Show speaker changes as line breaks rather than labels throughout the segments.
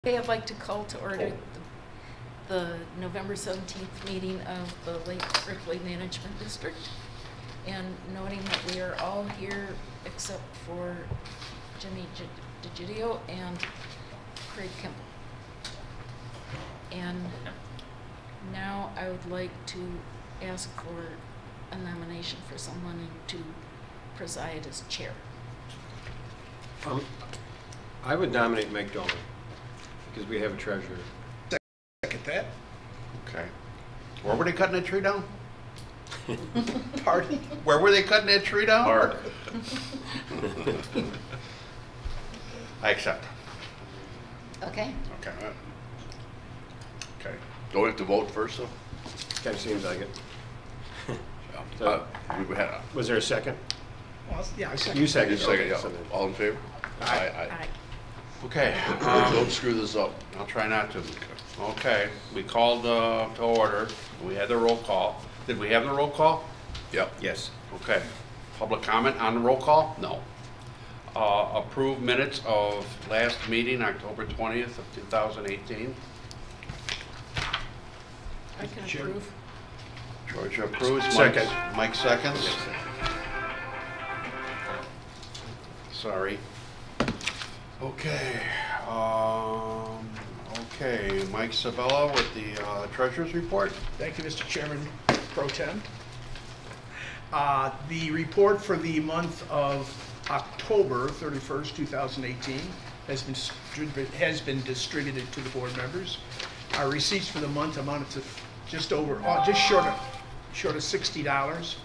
Okay, I'd like to call to order the November 17th meeting of the Lake Ripley Management District, and noting that we are all here except for Jimmy DeGidio and Craig Kimball. And now I would like to ask for a nomination for someone to preside as chair.
I would nominate Meg Dolan, because we have a treasurer.
Second that.
Okay. Where were they cutting that tree down?
Pardon?
Where were they cutting that tree down?
Park.
I accept.
Okay?
Okay. Okay.
Don't we have to vote first, though?
Kind of seems like it.
We had a
Was there a second?
Well, yeah, I second.
You second.
second, yeah.
So then-
All in favor?
Aye.
Okay.
Don't screw this up.
I'll try not to. Okay. We called to order. We had the roll call. Did we have the roll call?
Yep.
Yes.
Okay. Public comment on the roll call? No. Approved minutes of last meeting, October 20th of 2018.
I can approve.
Georgia approves.
Second.
Mike seconds. Sorry. Okay. Okay. Mike Sabella with the treasurer's report.
Thank you, Mr. Chairman Pro Tem. The report for the month of October 31st, 2018 has been distributed to the board members. Our receipts for the month amounted to just short of $60.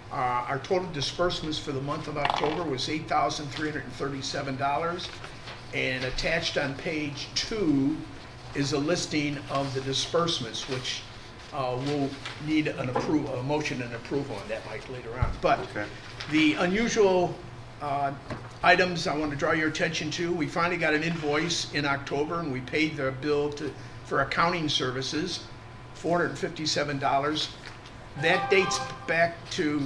Our total disbursements for the month of October was $8,337, and attached on page 2 is a listing of the disbursements, which we'll need a motion and approval on that, Mike, later on. But
Okay.
the unusual items I want to draw your attention to: we finally got an invoice in October, and we paid the bill for accounting services, $457. That dates back to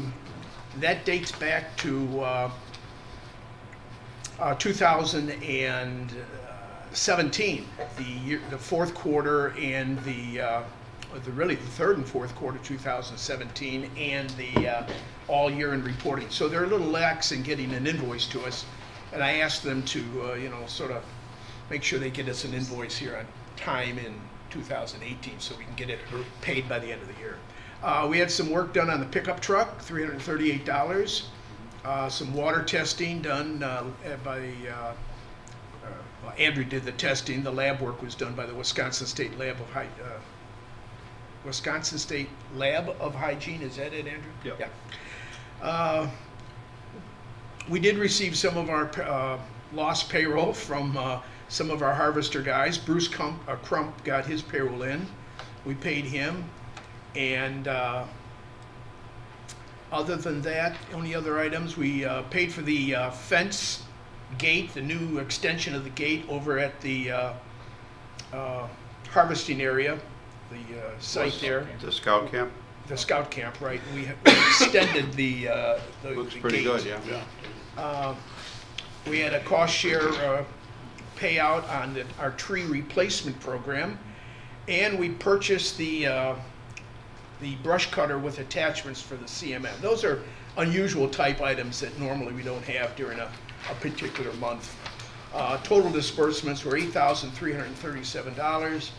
2017, the fourth quarter and really the third and fourth quarter 2017, and the all year in reporting. So they're a little lax in getting an invoice to us, and I asked them to sort of make sure they get us an invoice here on time in 2018 so we can get it paid by the end of the year. We had some work done on the pickup truck, $338. Some water testing done by Andrew did the testing. The lab work was done by the Wisconsin State Lab of Hygiene. Is that it, Andrew?
Yep.
Yeah. We did receive some of our lost payroll from some of our harvester guys. Bruce Crump got his payroll in. We paid him. And other than that, only other items, we paid for the fence gate, the new extension of the gate over at the harvesting area, the site there.
The scout camp.
The scout camp, right? We extended the
Looks
the
pretty
gate.
good, yeah.
We had a cost share payout on our tree replacement program, and we purchased the brush cutter with attachments for the CMM. Those are unusual type items that normally we don't have during a particular month. Total disbursements were $8,337.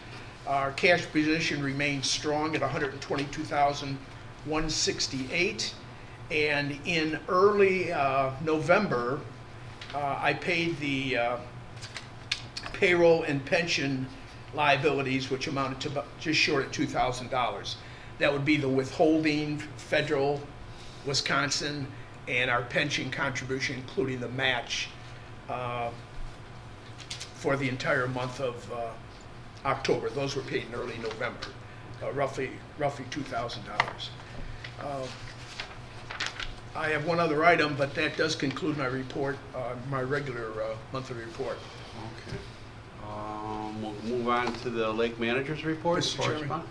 Our cash position remains strong at $122,168. And in early November, I paid the payroll and pension liabilities, which amounted to just short of $2,000. That would be the withholding, federal, Wisconsin, and our pension contribution, including the match for the entire month of October. Those were paid in early November, roughly $2,000. I have one other item, but that does conclude my report, my regular monthly report.
Okay. We'll move on to the lake manager's report.
Mr. Chairman.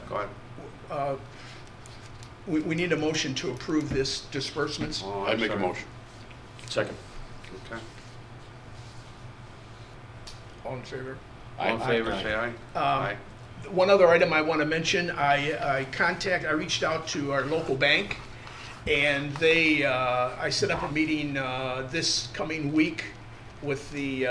Go ahead.
We need a motion to approve this disbursements.
Oh,
I'd make a motion.
Second.
Okay.
All in favor?
All in favor, say aye. Aye.
One other item I want to mention, I reached out to our local bank, and I set up a meeting this coming week with the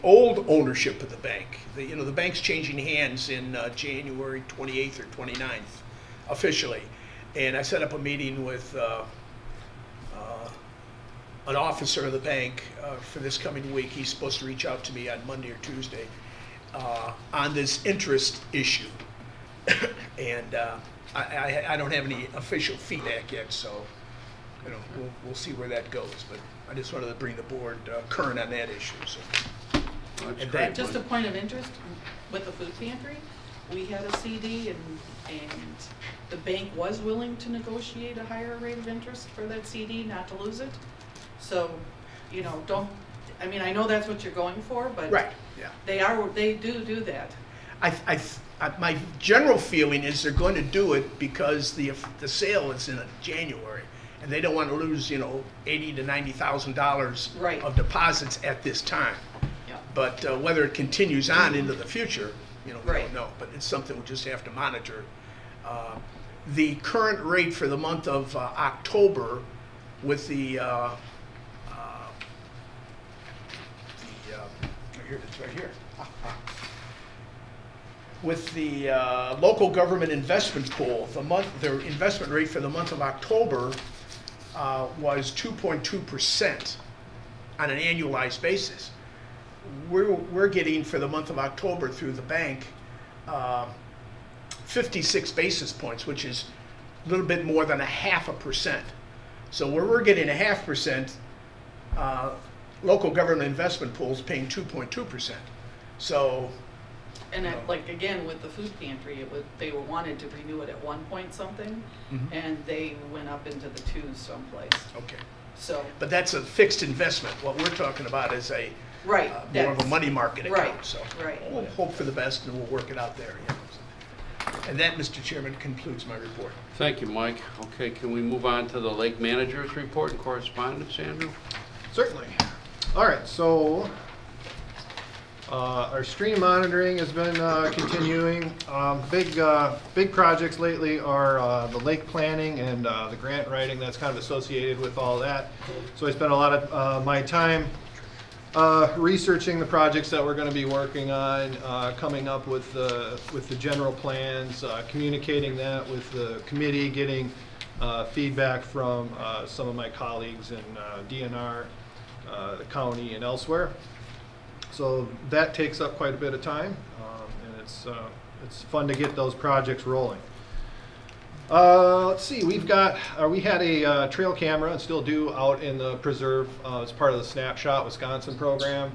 old ownership of the bank. The bank's changing hands in January 28th or 29th, officially. And I set up a meeting with an officer of the bank for this coming week. He's supposed to reach out to me on Monday or Tuesday on this interest issue. And I don't have any official feedback yet, so we'll see where that goes. But I just wanted to bring the board current on that issue. So.
That's
And
great.
that-
Just a point of interest, with the food pantry, we had a CD and the bank was willing to negotiate a higher rate of interest for that CD, not to lose it. So, I know that's what you're going for, but
Right. Yeah.
they do that.
My general feeling is they're going to do it because the sale is in January, and they don't want to lose $80,000 to $90,000
Right.
of deposits at this time.
Yeah.
But whether it continues on into the future, we
Right.
don't know. But it's something we just have to monitor. The current rate for the month of October, with here it is right here. With the local government investment pool, their investment rate for the month of October was 2.2% on an annualized basis. We're getting for the month of October through the bank 56 basis points, which is a little bit more than 0.5%. So where we're getting 0.5%, local government investment pools paying 2.2%. So.
And again, with the food pantry, they wanted to renew it at 1 point something, and they went up into the 2s someplace.
Okay.
So.
But that's a fixed investment. What we're talking about is
Right.
more of a money market account.
Right,
So
right.
we'll hope for the best and we'll work it out there. And that, Mr. Chairman, concludes my report.
Thank you, Mike. Okay, can we move on to the lake manager's report and correspondence, Andrew?
Certainly. All right, so our stream monitoring has been continuing. Big projects lately are the lake planning and the grant writing that's kind of associated with all that. So I spent a lot of my time researching the projects that we're going to be working on, coming up with the general plans, communicating that with the committee, getting feedback from some of my colleagues in DNR, the county, and elsewhere. So that takes up quite a bit of time, and it's fun to get those projects rolling. Let's see, we had a trail camera and still do out in the preserve as part of the Snapshot Wisconsin program.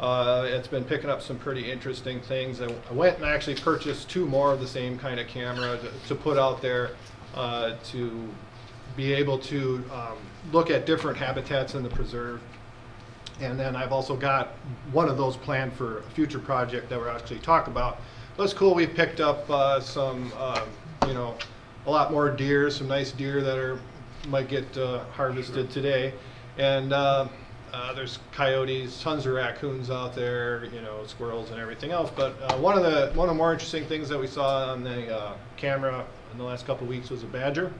It's been picking up some pretty interesting things. I went and actually purchased 2 more of the same kind of camera to put out there to be able to look at different habitats in the preserve. And then I've also got one of those planned for a future project that we're actually talking about. That's cool. We've picked up some, a lot more deer, some nice deer that might get harvested today. And there's coyotes, tons of raccoons out there, squirrels and everything else. But one of the more interesting things that we saw on the camera in the last couple of weeks was a badger.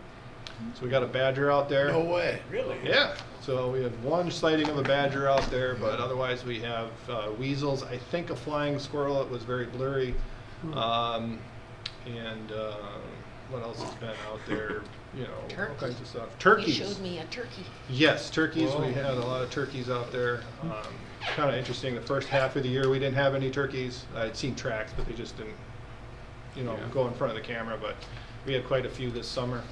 So we got a badger out there.
No way. Really?
Yeah. So we have one sighting of a badger out there, but otherwise we have weasels. I think a flying squirrel. It was very blurry. What else has been out there? All kinds of stuff. Turkeys.
He showed me a turkey.
Yes, turkeys.
Whoa.
We had a lot of turkeys out there. Kind of interesting. The first half of the year we didn't have any turkeys. I'd seen tracks, but they just didn't, go in front of the camera. But we had quite a few this summer.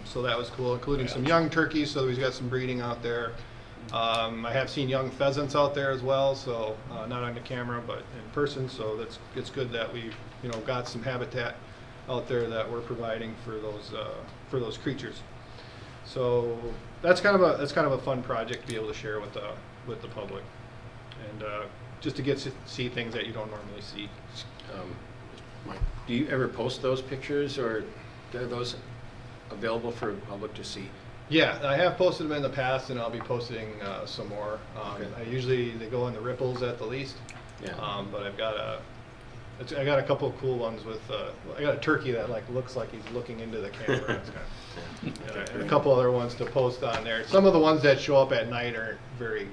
So that was cool, including some young turkeys. So we've got some breeding out there. I have seen young pheasants out there as well. So not on the camera, but in person. So it's good that we've got some habitat out there that we're providing for those creatures. So that's kind of a fun project to be able to share with the public, and just to get to see things that you don't normally see.
Mike, do you ever post those pictures, or are those available for the public to see?
Yeah, I have posted them in the past, and I'll be posting some more.
Okay.
They go in the ripples at the least.
Yeah.
But I got a couple of cool ones with. I got a turkey that like looks like he's looking into the camera. And a couple other ones to post on there. Some of the ones that show up at night aren't very,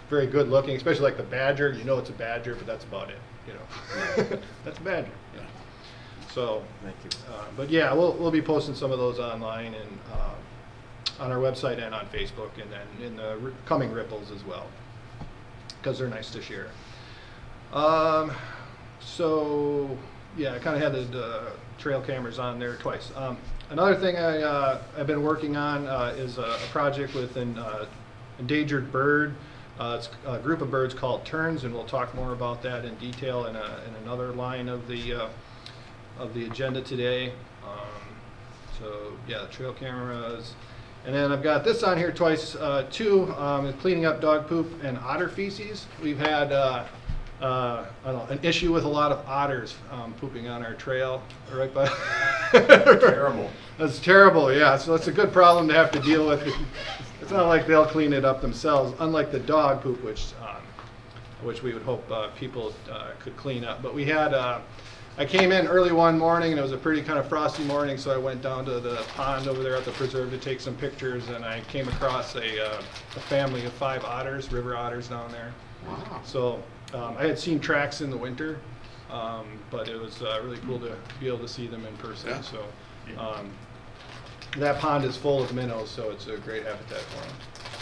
very good looking, especially like the badger. You know it's a badger, but that's about it. You know, that's a badger. Yeah. So,
Thank you.
but yeah, we'll be posting some of those online and on our website and on Facebook, and then in the coming ripples as well, because they're nice to share. So yeah, I kind of had the trail cameras on there twice. Another thing I've been working on is a project with an endangered bird. It's a group of birds called terns, and we'll talk more about that in detail in another line of the agenda today. So yeah, the trail cameras. And then I've got this on here twice too, cleaning up dog poop and otter feces. We've had I don't know, an issue with a lot of otters pooping on our trail right by.
Terrible.
That's terrible, yeah. So it's a good problem to have to deal with. It's not like they'll clean it up themselves, unlike the dog poop, which we would hope people could clean up. But we had, I came in early one morning, and it was a pretty kind of frosty morning, so I went down to the pond over there at the preserve to take some pictures, and I came across a family of 5 otters, river otters down there.
Wow.
So I had seen tracks in the winter, but it was really cool to be able to see them in person.
Yeah.
So that pond is full of minnows, so it's a great habitat for them.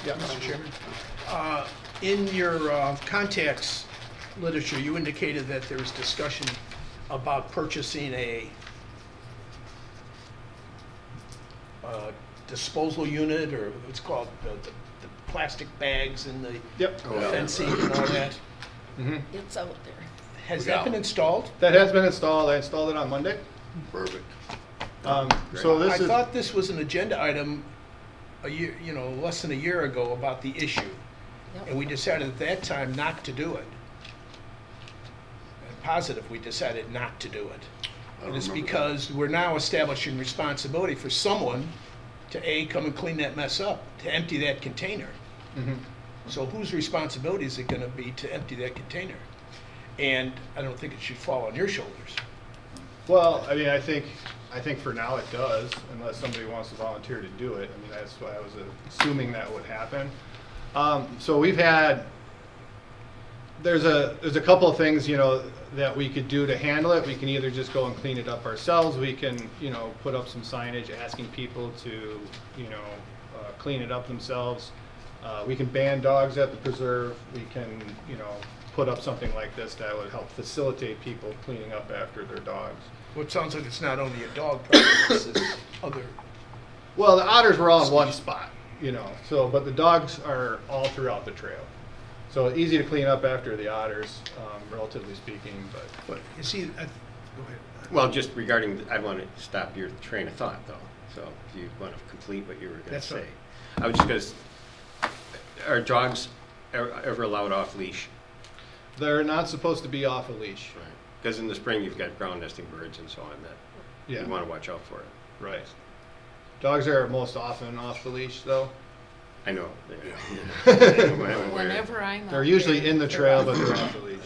Yeah, Mr. Chairman. In your contacts literature, you indicated that there was discussion about purchasing a disposal unit, or what's called the plastic bags and the
Yep.
fencing and all that.
Mm-hmm.
It's out there.
Has that been installed?
That has been installed. I installed it on Monday.
Perfect.
So this
I
is.
thought this was an agenda item a year, less than a year ago about the issue.
Yep.
And we decided at that time not to do it. I'm positive we decided not to do it. And it's because we're now establishing responsibility for someone to A, come and clean that mess up, to empty that container.
Mhm.
So whose responsibility is it gonna be to empty that container? And I don't think it should fall on your shoulders.
Well, I mean, I think for now it does, unless somebody wants to volunteer to do it. I mean, that's why I was assuming that would happen. So we've had, there's a couple of things, that we could do to handle it. We can either just go and clean it up ourselves. We can, put up some signage asking people to, clean it up themselves. We can ban dogs at the preserve. We can, put up something like this that would help facilitate people cleaning up after their dogs.
Well, it sounds like it's not only a dog problem, it's other.
Well, the otters were all in one spot, so, but the dogs are all throughout the trail. So easy to clean up after the otters, relatively speaking, but.
You see, go ahead.
Well, just regarding, I want to stop your train of thought, though. So if you want to complete what you were going to
That's
say.
fine.
I was just going to, are dogs ever allowed off leash?
They're not supposed to be off a leash.
Right. Because in the spring you've got ground nesting birds and so on that
Yeah.
you want to watch out for it.
Right. Dogs are most often off the leash, though.
I know.
Whenever I'm
They're
out
usually
there,
in the
they're
trail,
out
but
there.
they're off the leash.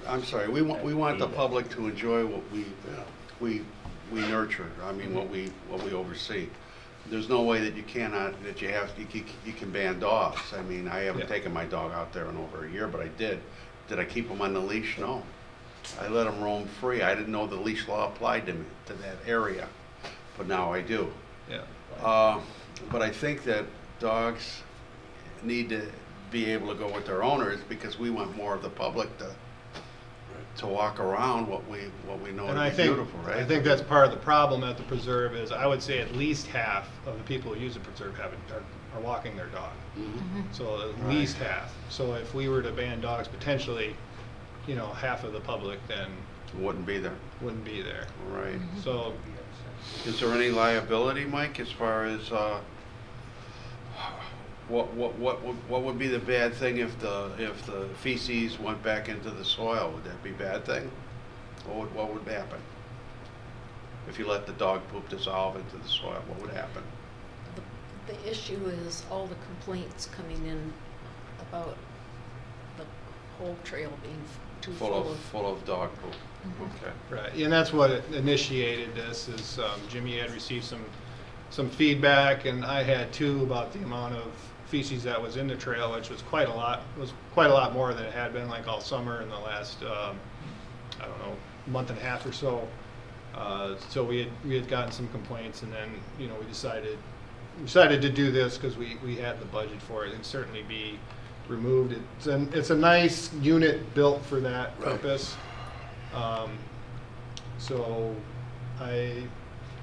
I'm sorry, we want the public to enjoy what we nurture, I mean, what we oversee. There's no way that you can ban dogs. I mean, I haven't
Yeah.
taken my dog out there in over a year, but I did. Did I keep him on the leash? No. I let him roam free. I didn't know the leash law applied to me, to that area, but now I do.
Yeah.
But I think that dogs need to be able to go with their owners, because we want more of the public to walk around what we know
And
to
I
be
think,
beautiful, right?
I think that's part of the problem at the preserve is I would say at least half of the people who use the preserve are walking their dog. So at least half. So if we were to ban dogs, potentially, half of the public then
Wouldn't be there,
wouldn't be there.
right?
So
Is there any liability, Mike, as far as what would be the bad thing if the feces went back into the soil? Would that be a bad thing? What would happen? if you let the dog poop dissolve into the soil, what would happen?
The issue is all the complaints coming in about the whole trail being too
Full of dog poop.
Mhm.
Okay.
Right, and that's what initiated this, is Jimmy had received some feedback, and I had too, about the amount of feces that was in the trail, which was quite a lot. It was quite a lot more than it had been like all summer in the last, I don't know, month and a half or so. So we had gotten some complaints, and then, you know, we decided to do this because we had the budget for it. It'd certainly be removed. It's a nice unit built for that purpose. So I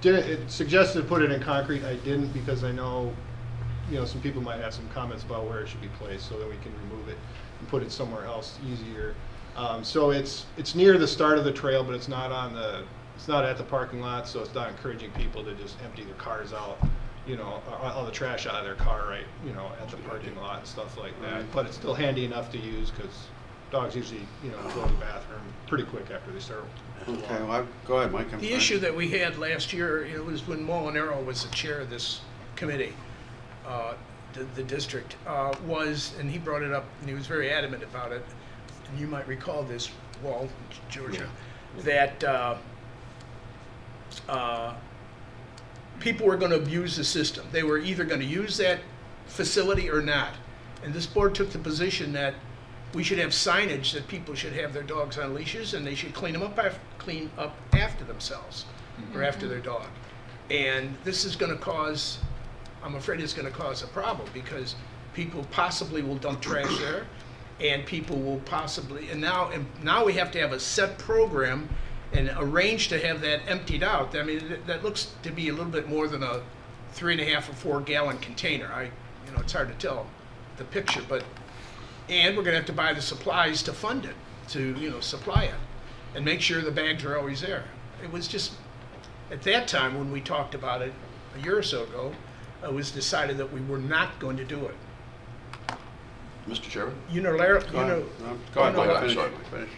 didn't, it suggested to put it in concrete. I didn't, because I know, you know, some people might have some comments about where it should be placed, so that we can remove it and put it somewhere else easier. So it's near the start of the trail, but it's not at the parking lot, so it's not encouraging people to just empty their cars out, you know, all the trash out of their car, right, you know, at the parking lot and stuff like that. But it's still handy enough to use, because dogs usually, you know, go to the bathroom pretty quick after they start.
Okay, well, go ahead, Mike.
The issue that we had last year, it was when Molinaro was the chair of this committee, the district, was, and he brought it up, and he was very adamant about it, and you might recall this, Walt, Georgia, that people were going to abuse the system. They were either going to use that facility or not. And this board took the position that we should have signage that people should have their dogs on leashes, and they should clean up after themselves or after their dog. And this is going to cause, I'm afraid it's going to cause a problem, because people possibly will dump trash there, and people will possibly, and now we have to have a set program and arrange to have that emptied out. I mean, that looks to be a little bit more than a 3.5 or 4 gallon container. You know, it's hard to tell the picture, but, and we're gonna have to buy the supplies to fund it, to, you know, supply it, and make sure the bags are always there. It was just, at that time when we talked about it a year or so ago, it was decided that we were not going to do it.
Mr. Chairman?
Go ahead, Mike, finish.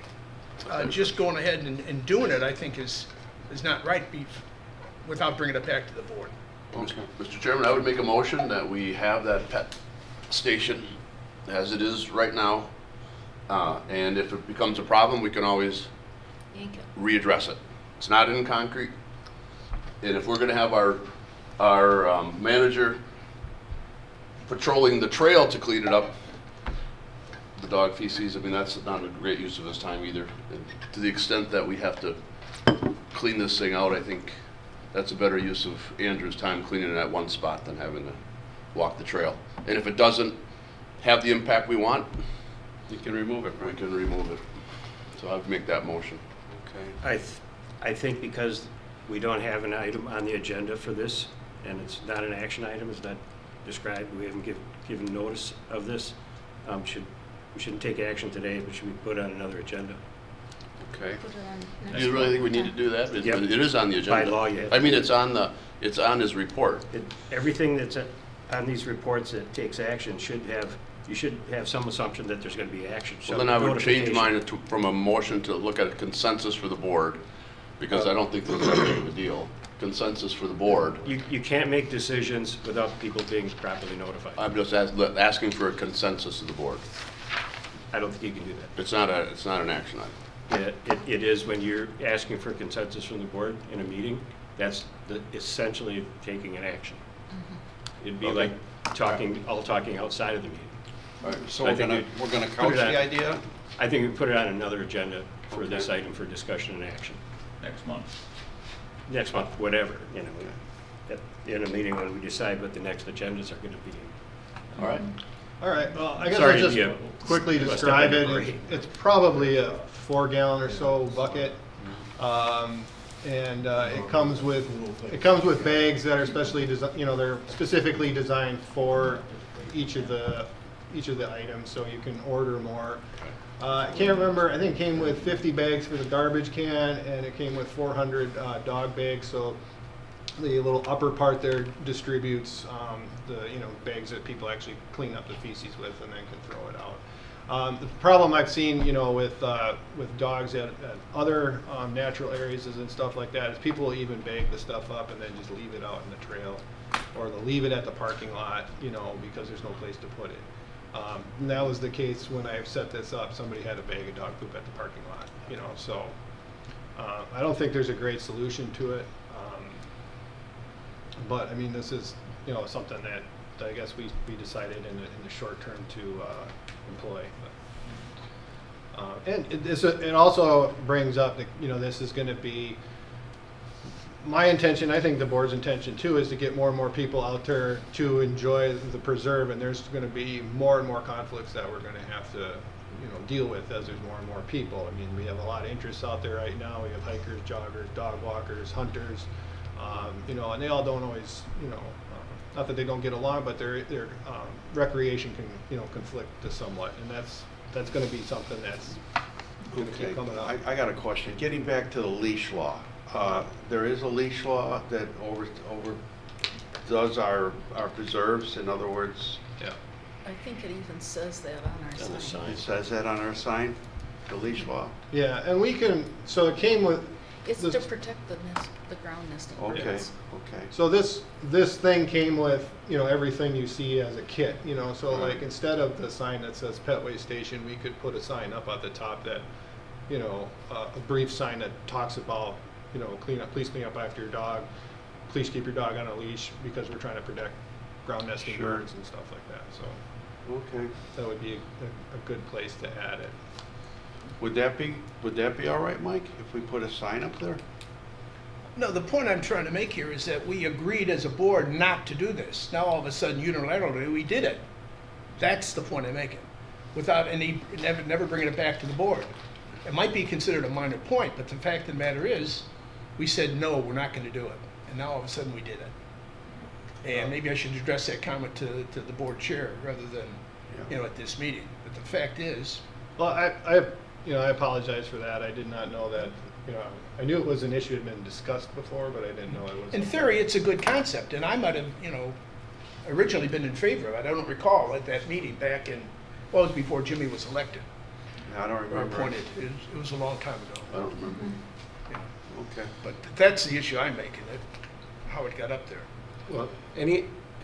Just going ahead and doing it, I think, is not right, without bringing it back to the board.
Okay.
Mr. Chairman, I would make a motion that we have that pet station as it is right now. And if it becomes a problem, we can always
Yank it.
readdress it. It's not in concrete. And if we're gonna have our manager patrolling the trail to clean it up, the dog feces, I mean, that's not a great use of his time either. And to the extent that we have to clean this thing out, I think that's a better use of Andrew's time cleaning it at one spot than having to walk the trail. And if it doesn't have the impact we want,
You can remove it,
we
right?
can remove it. So I'd make that motion.
Okay.
I think because we don't have an item on the agenda for this, and it's not an action item, it's not described, we haven't given notice of this, we shouldn't take action today, but should we put on another agenda?
Okay.
Put it on
Do
next
you really
month.
think we need to do that?
Yep.
It is on the agenda.
By law, you have
I
to.
mean, it's on his report.
Everything that's on these reports that takes action you should have some assumption that there's going to be action.
Well, then I would change
Notification.
mine from a motion to look at a consensus for the board, because I don't think that's that big of a deal. Consensus for the board.
You can't make decisions without people being properly notified.
I'm just asking for a consensus of the board.
I don't think you can do that.
It's not an action item.
It is when you're asking for consensus from the board in a meeting, that's essentially taking an action. It'd be
Okay.
like talking outside of the meeting.
All right, so
I
we're
think
gonna
put
couch
it on-
the idea?
I think we put it on another agenda for this
Okay.
item for discussion and action.
Next month.
Next month, whatever, you know, in a meeting when we decide what the next agendas are going to be.
All right?
All right, well, I guess
Sorry
I'll
to
just
be
quickly
a step
describe
in
it.
your brain.
It's probably a 4 gallon or so bucket. And it comes with bags that are they're specifically designed for each of the items, so you can order more. I can't remember, I think it came with 50 bags for the garbage can, and it came with 400 dog bags, so the little upper part there distributes the bags that people actually clean up the feces with and then can throw it out. The problem I've seen, you know, with dogs at other natural areas and stuff like that is people even bag the stuff up and then just leave it out in the trail, or they'll leave it at the parking lot, you know, because there's no place to put it. And that was the case when I set this up. Somebody had a bag of dog poop at the parking lot, you know. So I don't think there's a great solution to it. But I mean, this is, you know, something that I guess we decided in the short term to employ. But, and it also brings up that, you know, this is going to be my intention. I think the board's intention too is to get more and more people out there to enjoy the preserve, and there's going to be more and more conflicts that we're going to have to, you know, deal with as there's more and more people. I mean, we have a lot of interests out there right now. We have hikers, joggers, dog walkers, hunters, you know, and they all don't always, you know, not that they don't get along, but their recreation can, you know, conflict to somewhat, and that's going to be something that's going to keep coming up.
I got a question. Getting back to the leash law, there is a leash law that does our preserves. In other words,
Yeah.
I think it even says that on our
On the
sign.
sign.
it says that on our sign, the leash law.
Yeah, and we can. So it came with.
It's
this-
to protect the ground nesting
Okay,
birds.
okay.
So this thing came with, you know, everything you see as a kit, you know. So
Right.
like instead of the sign that says pet waste station, we could put a sign up at the top that, you know, a brief sign that talks about, you know, please clean up after your dog, please keep your dog on a leash because we're trying to protect ground nesting
Sure.
birds and stuff like that. So
Okay.
that would be a good place to add it.
Would that be all right, Mike, if we put a sign up there?
No, the point I'm trying to make here is that we agreed as a board not to do this. Now all of a sudden unilaterally we did it. That's the point I'm making. Without never bringing it back to the board. It might be considered a minor point, but the fact of the matter is, we said, no, we're not going to do it. And now all of a sudden we did it. And maybe I should address that comment to the board chair rather than, you know, at this meeting. But the fact is.
Well, I apologize for that. I did not know that, you know, I knew it was an issue that had been discussed before, but I didn't know it was.
In theory, it's a good concept, and I might have, you know, originally been in favor of it. I don't recall at that meeting back in, well, it was before Jimmy was elected.
I don't
Or
remember.
appointed. It was a long time ago.
I don't remember.
Yeah.
Okay.
But that's the issue I'm making, how it got up there.
Well, if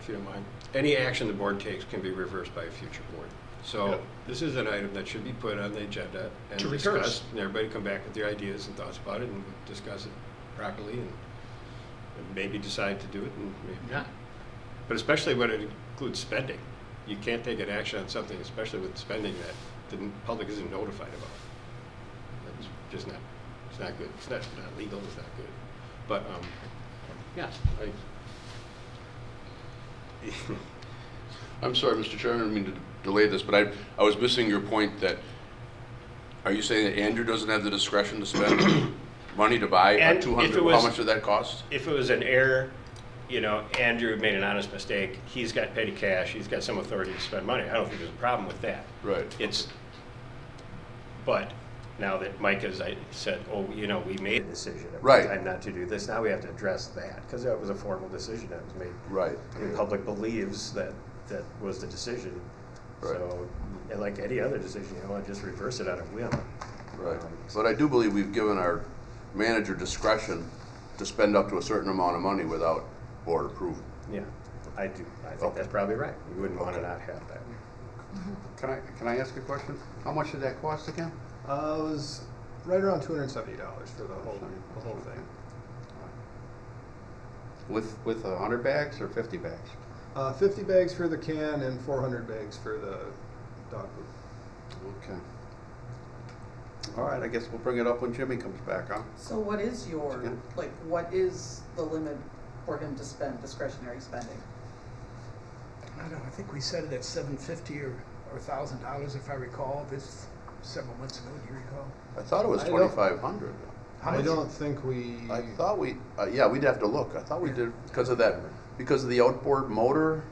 you don't mind, any action the board takes can be reversed by a future board. So
Yep.
this is an item that should be put on the agenda and
To reverse.
discussed, and everybody come back with their ideas and thoughts about it, and discuss it properly, and maybe decide to do it, and maybe not. But especially when it includes spending. You can't take an action on something, especially with spending that the public isn't notified about. It's just not, it's not good. It's not legal, it's not good. But, yeah,
I'm sorry, Mr. Chairman, I didn't mean to delay this, but I was missing your point that, are you saying that Andrew doesn't have the discretion to spend money to buy a
And if
200,
it was-
how much did that cost?
if it was an error, you know, Andrew made an honest mistake, he's got petty cash, he's got some authority to spend money. I don't think there's a problem with that.
Right.
But now that Mike has said, oh, you know, we made a decision at
Right.
one time not to do this, now we have to address that, because that was a formal decision that was made.
Right.
The public believes that was the decision.
Right.
So, and like any other decision, you want to just reverse it on a whim.
Right. But I do believe we've given our manager discretion to spend up to a certain amount of money without board approval.
Yeah, I do. I think
Okay.
that's probably right. You wouldn't want to not have that.
Can I ask a question? How much did that cost again?
It was right around $270 for the whole thing.
With 100 bags or 50 bags?
50 bags for the can and 400 bags for the dog food.
Okay. All right, I guess we'll bring it up when Jimmy comes back, huh?
So what is your,
Yeah.
like, what is the limit for him to spend discretionary spending?
I don't know, I think we set it at $750 or $1,000 if I recall, this several months ago, do you recall?
I thought it was
I don't-
2,500.
I don't think we.
I thought we, yeah, we'd have to look. I thought we did because of the outboard motor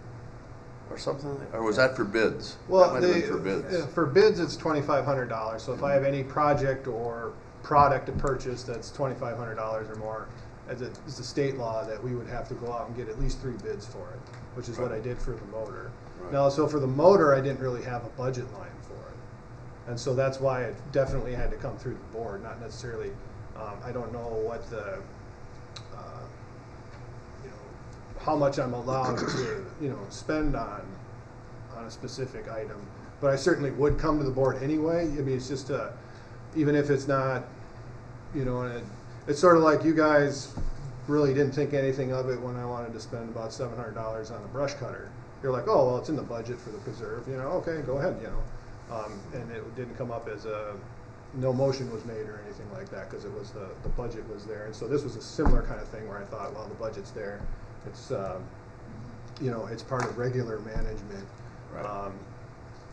or something, or was that for bids?
Well,
That might have been for bids.
for bids, it's $2,500. So if I have any project or product to purchase that's $2,500 or more, it's the state law that we would have to go out and get at least 3 bids for it, which is what I did for the motor.
Right.
Now, so for the motor, I didn't really have a budget line for it. And so that's why it definitely had to come through the board, not necessarily, I don't know what the, you know, how much I'm allowed to, you know, spend on a specific item. But I certainly would come to the board anyway. I mean, it's just, even if it's not, you know, and it's sort of like you guys really didn't think anything of it when I wanted to spend about $700 on a brush cutter. You're like, oh, well, it's in the budget for the preserve, you know, okay, go ahead, you know. And it didn't come up as no motion was made or anything like that, because it was the budget was there. And so this was a similar kind of thing where I thought, well, the budget's there. It's, you know, it's part of regular management.
Right.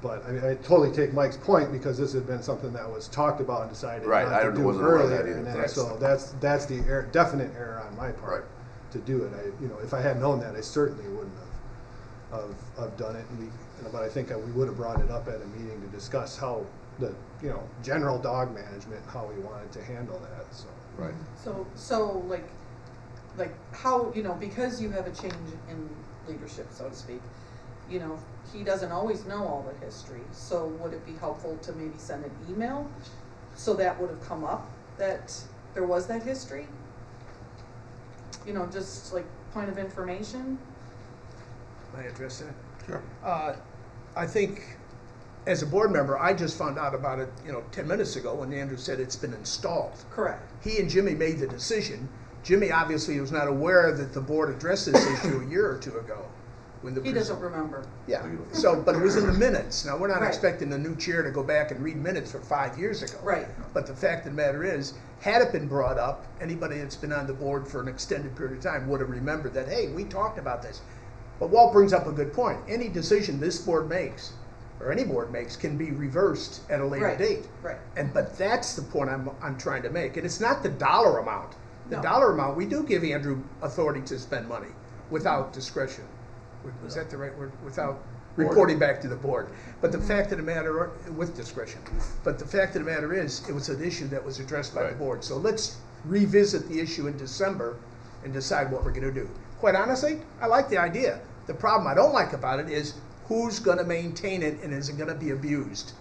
But I mean, I totally take Mike's point, because this had been something that was talked about and decided
Right,
not
I
to do
wasn't aware of that
earlier.
either.
And then,
That's-
so that's the definite error on my part
Right.
to do it. You know, if I had known that, I certainly wouldn't have done it. And but I think we would have brought it up at a meeting to discuss how the, you know, general dog management, how we wanted to handle that. So.
Right.
So like how, you know, because you have a change in leadership, so to speak, you know, he doesn't always know all the history. So would it be helpful to maybe send an email so that would have come up that there was that history? You know, just like point of information?
May I address that?
Sure.
I think, as a board member, I just found out about it, you know, 10 minutes ago when Andrew said it's been installed.
Correct.
He and Jimmy made the decision. Jimmy obviously was not aware that the board addressed this issue a year or two ago. When the
He doesn't remember.
Yeah, so, but it was in the minutes. Now, we're not
Right.
expecting the new chair to go back and read minutes for 5 years ago.
Right.
But the fact of the matter is, had it been brought up, anybody that's been on the board for an extended period of time would have remembered that, hey, we talked about this. But Walt brings up a good point. Any decision this board makes, or any board makes, can be reversed at a later
Right.
date.
Right.
But that's the point I'm trying to make. And it's not the dollar amount. The
No.
dollar amount, we do give Andrew authority to spend money without discretion. Was that the right word? Without reporting back to the board. But the fact of the matter, with discretion. But the fact of the matter is, it was an issue that was addressed by the
Right.
board. So let's revisit the issue in December and decide what we're gonna do. Quite honestly, I like the idea. The problem I don't like about it is who's gonna maintain it, and is it gonna be abused?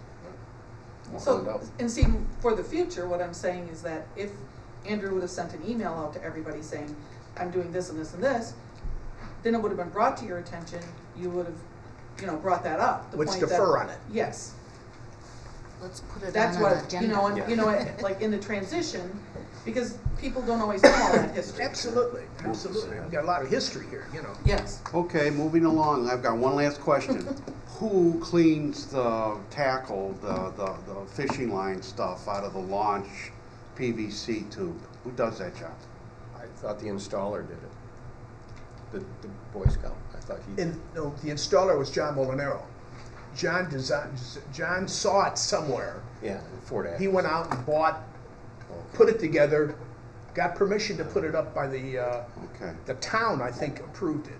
So, and see, for the future, what I'm saying is that if Andrew would have sent an email out to everybody saying, I'm doing this and this and this, then it would have been brought to your attention, you would have, you know, brought that up. The
Let's
point that-
defer on it.
Yes,
Let's put it
that's
on an
what,
agenda.
you know, and, you know, like in the transition, because people don't always know all that history.
Absolutely, absolutely. We've got a lot of history here, you know.
Yes,
Okay, moving along, I've got one last question. Who cleans the tackle, the fishing line stuff out of the launch PVC tube? Who does that job?
I thought the installer did it. The Boy Scout, I thought he did.
No, the installer was John Molinaro. John saw it somewhere.
Yeah, Ford Act.
He went out and bought, put it together, got permission to put it up by
Okay,
the town, I think, approved it.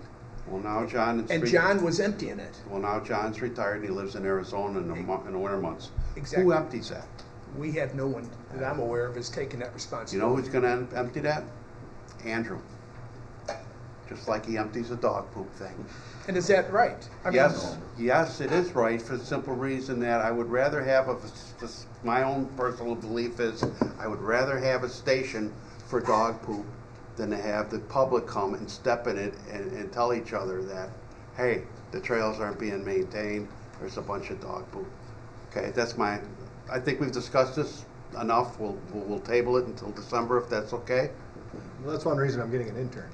well now John is.
And John was emptying it.
Well, now John's retired and he lives in Arizona in the winter months.
Exactly.
Who empties that?
We have no one that I'm aware of has taken that
You know
responsibility.
who's gonna empty that? Andrew. Just like he empties the dog poop thing.
And is that right? I mean,
Yes, it is right for the simple reason that I would rather have my own personal belief is I would rather have a station for dog poop than to have the public come and step in it and tell each other that, hey, the trails aren't being maintained, there's a bunch of dog poop. Okay, I think we've discussed this enough. We'll table it until December if that's okay.
Well, that's one reason I'm getting an intern.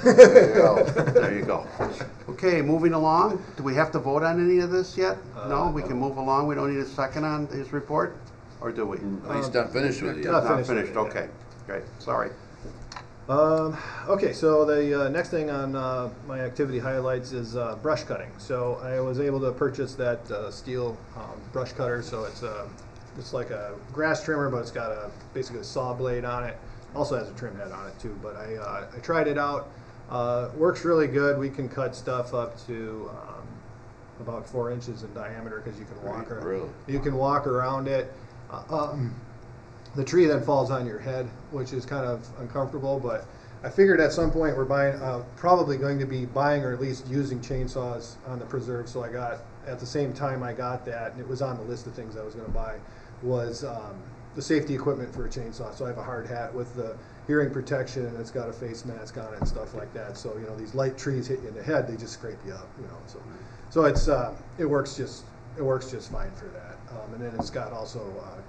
There you go.
There you go. Okay, moving along. Do we have to vote on any of this yet? No, we can move along. We don't need a second on his report? Or do we?
No, he's not finished with you.
Not
Not
finished with
finished,
it yet.
okay. Great, sorry.
Okay, so the next thing on my activity highlights is brush cutting. So I was able to purchase that steel brush cutter. So it's like a grass trimmer, but it's got basically a saw blade on it. Also has a trim head on it too. But I tried it out. Works really good. We can cut stuff up to about 4 inches in diameter because you can walk around.
Really?
You can walk around it. The tree then falls on your head, which is kind of uncomfortable, but I figured at some point we're probably going to be buying or at least using chainsaws on the preserve, so I got at the same time I got that, and it was on the list of things I was going to buy, was the safety equipment for a chainsaw. So I have a hard hat with the hearing protection, and it's got a face mask on it and stuff like that. So these light trees hit you in the head, they just scrape you up. So it's it works just fine for that. And then it's got also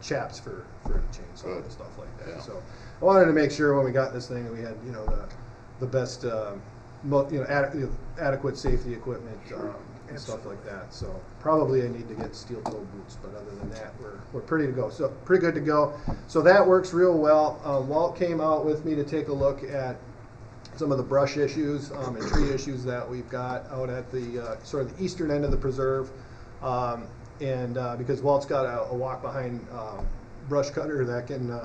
chaps for the chainsaw and stuff like that.
Yeah.
So I wanted to make sure when we got this thing that we had the best adequate safety equipment and stuff like that. So probably I need to get steel toe boots, but other than that, we're pretty to go. So pretty good to go. So that works real well. Walt came out with me to take a look at some of the brush issues and tree issues that we've got out at the sort of the eastern end of the preserve. Because Walt's got a walk behind brush cutter that can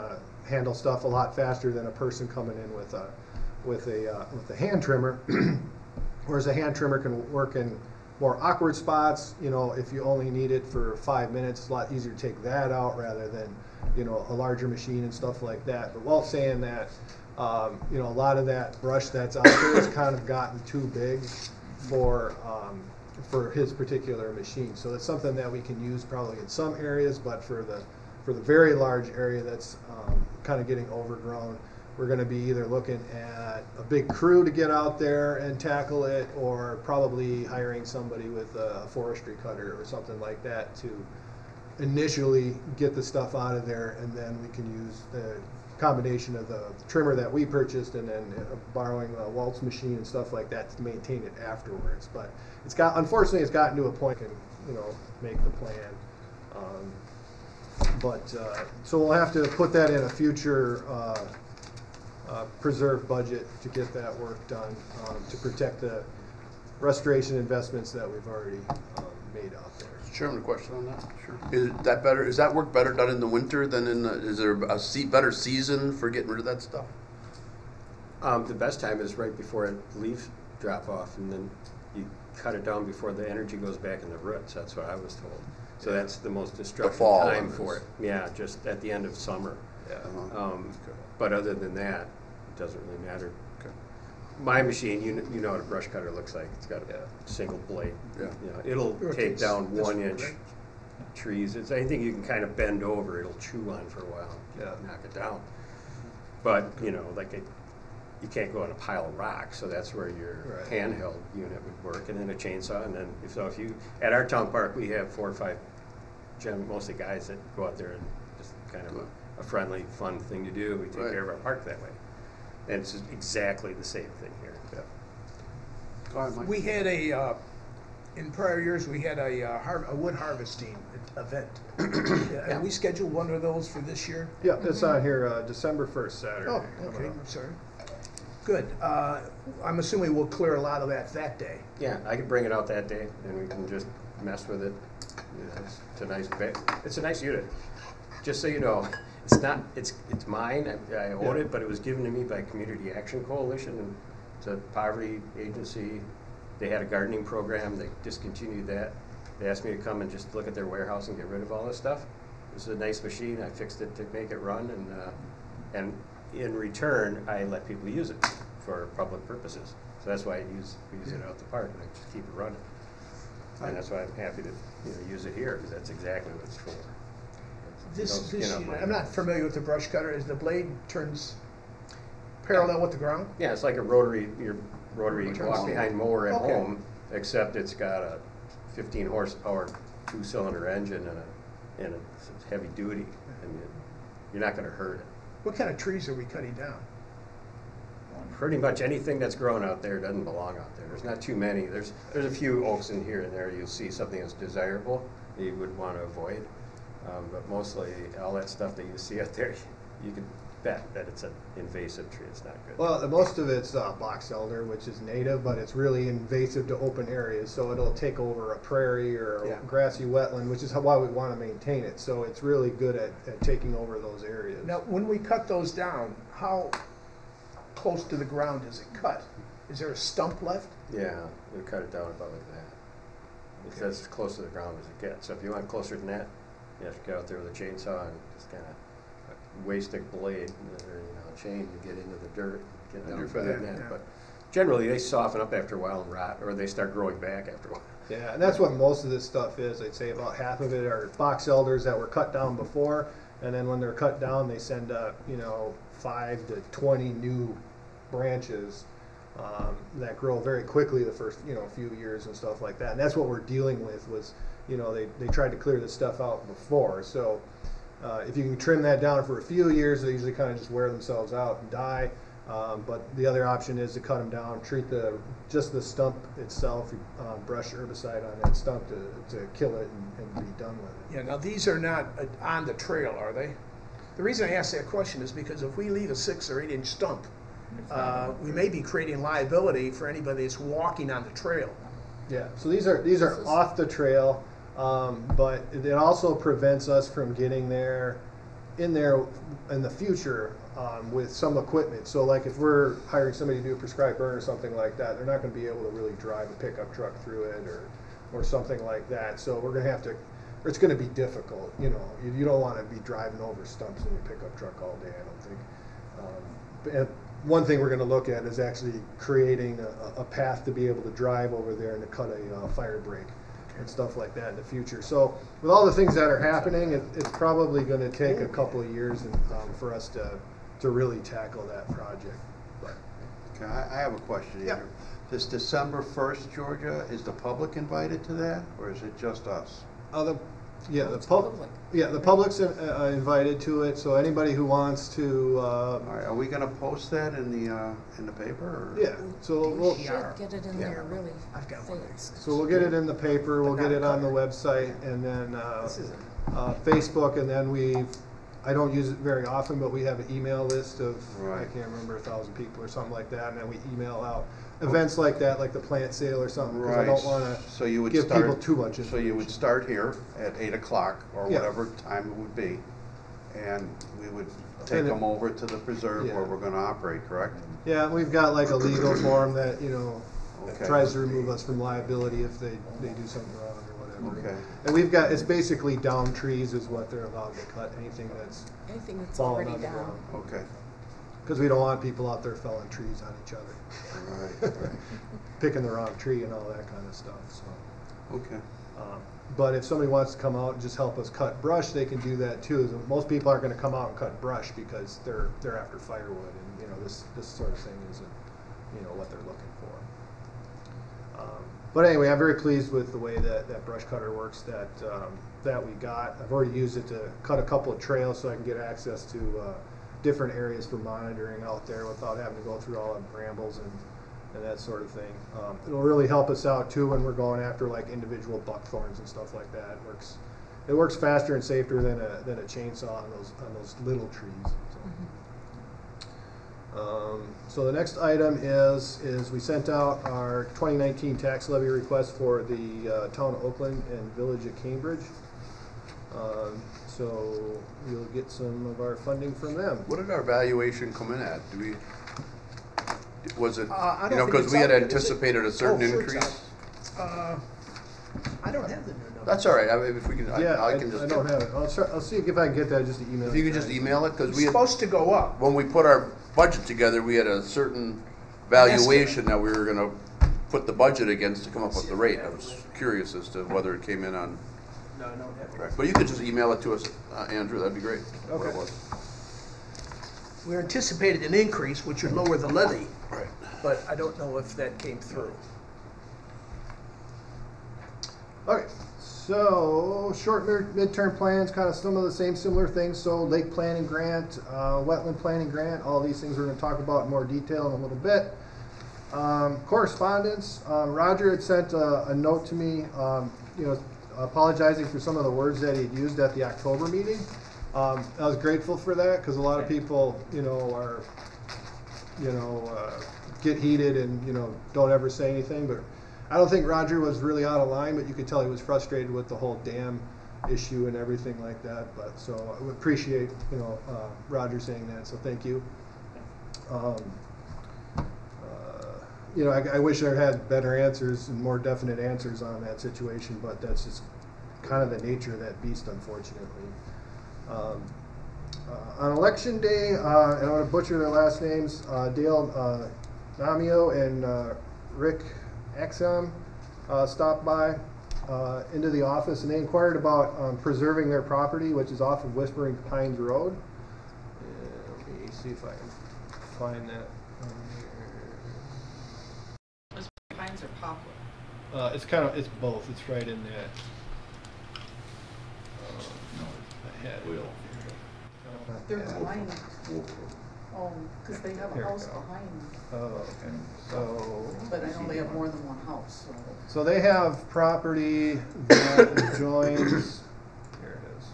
handle stuff a lot faster than a person coming in with a hand trimmer. Whereas a hand trimmer can work in more awkward spots. If you only need it for 5 minutes, it's a lot easier to take that out rather than a larger machine and stuff like that. But Walt's saying that a lot of that brush that's out there has kind of gotten too big for his particular machine. So it's something that we can use probably in some areas, but for the very large area that's kind of getting overgrown, we're going to be either looking at a big crew to get out there and tackle it, or probably hiring somebody with a forestry cutter or something like that to initially get the stuff out of there, and then we can use the combination of the trimmer that we purchased and then borrowing Walt's machine and stuff like that to maintain it afterwards. But unfortunately it's gotten to a point and make the plan. So we'll have to put that in a future preserve budget to get that work done to protect the restoration investments that we've already made out there.
Chairman, a question on that? Sure. Is that work better done in the winter than is there a better season for getting rid of that stuff?
The best time is right before leaf drop off, and then you cut it down before the energy goes back in the roots. That's what I was told. So that's the most destructive time for it. Yeah, just at the end of summer.
Yeah.
But other than that, it doesn't really matter.
Okay.
My machine, you know what a brush cutter looks like. It's got a single blade.
Yeah.
It'll take down 1-inch trees. It's anything you can kind of bend over, it'll chew on for a while. Knock it down. But you can't go on a pile of rocks, so that's where your handheld unit would work, and then a chainsaw. And then if you at our town park, we have 4 or 5, mostly guys that go out there and just kind of a friendly, fun thing to do. We take care of our park that way. And it's exactly the same thing here. Yeah.
Go ahead, Mike.
We had in prior years, we had a wood harvesting event. Have we scheduled one of those for this year?
Yeah, it's on here, December 1st, Saturday.
Oh, okay, I'm sorry. Good. I'm assuming we'll clear a lot of that day.
Yeah, I could bring it out that day, and we can just mess with it. It's a nice unit. Just so you know, it's mine. I own it, but it was given to me by Community Action Coalition, and it's a poverty agency. They had a gardening program. They discontinued that. They asked me to come and just look at their warehouse and get rid of all this stuff. This is a nice machine. I fixed it to make it run, and in return, I let people use it for public purposes. So that's why we use it out the park, and I just keep it running. And that's why I'm happy to use it here, because that's exactly what it's for.
I'm not familiar with the brush cutter. Is the blade turns parallel with the ground?
Yeah, it's like a rotary walk-behind mower at home, except it's got a 15 horsepower 2-cylinder engine and it's heavy duty, and you're not going to hurt it.
What kind of trees are we cutting down?
Pretty much anything that's growing out there doesn't belong out there. There's not too many. There's a few oaks in here and there. You'll see something that's desirable that you would want to avoid. But mostly all that stuff that you see out there, you can bet that it's an invasive tree. It's not good.
Well, most of it's box elder, which is native, but it's really invasive to open areas. So it'll take over a prairie or a grassy wetland, which is why we want to maintain it. So it's really good at taking over those areas.
Now, when we cut those down, how close to the ground is it cut? Is there a stump left?
Yeah, we cut it down about like that. It's as close to the ground as it gets. So if you want closer than that, you have to go out there with a chainsaw and just kind of waste a blade or a chain to get into the dirt, get down further than that. But generally, they soften up after a while and rot, or they start growing back after a while.
Yeah, and that's what most of this stuff is. I'd say about half of it are box elders that were cut down before, and then when they're cut down, they send up, 5 to 20 new branches that grow very quickly the first, few years and stuff like that. And that's what we're dealing with was, they tried to clear this stuff out before. So if you can trim that down for a few years, they usually kind of just wear themselves out and die. But the other option is to cut them down, treat just the stump itself, brush herbicide on that stump to kill it and be done with it.
Yeah, now these are not on the trail, are they? The reason I ask that question is because if we leave a 6 or 8 inch stump, we may be creating liability for anybody that's walking on the trail.
Yeah, so these are off the trail, but it also prevents us from getting in there in the future with some equipment. So like if we're hiring somebody to do a prescribed burn or something like that, they're not going to be able to really drive a pickup truck through it or something like that. So we're going to have to, or it's going to be difficult. You don't want to be driving over stumps in your pickup truck all day, I don't think. And one thing we're going to look at is actually creating a path to be able to drive over there and to cut a fire break and stuff like that in the future. So with all the things that are happening, it's probably going to take a couple of years for us to really tackle that project. But.
Okay, I have a question here. This December 1st, Georgia, is the public invited to that, or is it just us?
The public's invited to it. So anybody who wants to.
All right, are we going to post that in the paper? Or?
Yeah. So we'll
should get it in there really fast.
So we'll get it in the paper. We'll get it on the website, and then Facebook, and then I don't use it very often, but we have an email list of I can't remember 1,000 people or something like that, and then we email out events like that, like the plant sale or something, because I don't want to give people too much information.
So you would start here at 8 o'clock or whatever time it would be, and we would take them over to the preserve where we're going to operate, correct?
Yeah, we've got like a legal form that tries to remove us from liability if they do something wrong or whatever.
Okay.
And it's basically down trees is what they're allowed to cut, anything that's falling
already
on the
down.
ground.
Okay.
Because we don't want people out there felling trees on each other.
Right.
Picking the wrong tree and all that kind of stuff. So.
Okay.
But if somebody wants to come out and just help us cut brush, they can do that too. Most people aren't going to come out and cut brush because they're after firewood, and this sort of thing isn't what they're looking for. But anyway, I'm very pleased with the way that brush cutter works that we got. I've already used it to cut a couple of trails so I can get access to different areas for monitoring out there without having to go through all the brambles and that sort of thing. It'll really help us out too when we're going after like individual buckthorns and stuff like that. It works faster and safer than a chainsaw on those little trees. So the next item is we sent out our 2019 tax levy request for the town of Oakland and village of Cambridge. So we'll get some of our funding from them.
What did our valuation come in at? Was it,
I don't think
because
it's
we had
out yet, is it?
anticipated a certain
Sure it's
increase?
out. I don't have the new number.
That's all right. If we can, I can just.
I don't have it. I'll see if I can get that just to email.
If you could just email it, because
It's
we had,
supposed to go up.
when we put our budget together, we had a certain valuation that we were going to put the budget against to come up with the rate. I was curious as to whether it came in on
No, I don't have it.
track. But you could just email it to us, Andrew. That'd be great. What it
Okay.
was.
We anticipated an increase, which would lower the levy,
Right.
but I don't know if that came through.
Okay, so short midterm plans, kind of some of the same similar things. So lake planning grant, wetland planning grant, all these things we're going to talk about in more detail in a little bit. Correspondence, Roger had sent a note to me, apologizing for some of the words that he'd used at the October meeting. I was grateful for that because a lot of people, are, get heated and, don't ever say anything. But I don't think Roger was really out of line, but you could tell he was frustrated with the whole dam issue and everything like that. But so I would appreciate, Roger saying that. So thank you. I wish I had better answers and more definite answers on that situation, but that's just kind of the nature of that beast, unfortunately. On election day, and I'm going to butcher their last names, Dale Namio and Rick Exum. stopped by into the office, and they inquired about preserving their property, which is off of Whispering Pines Road. Let me see if I can find that on here.
Pines or poplar?
It's both. It's right in that. I had it over here.
They're behind. Oh, because they have a
Here we
house
go.
behind them.
Oh, okay. So.
But I know they have more than one house, so.
So they have property that adjoins, here it is,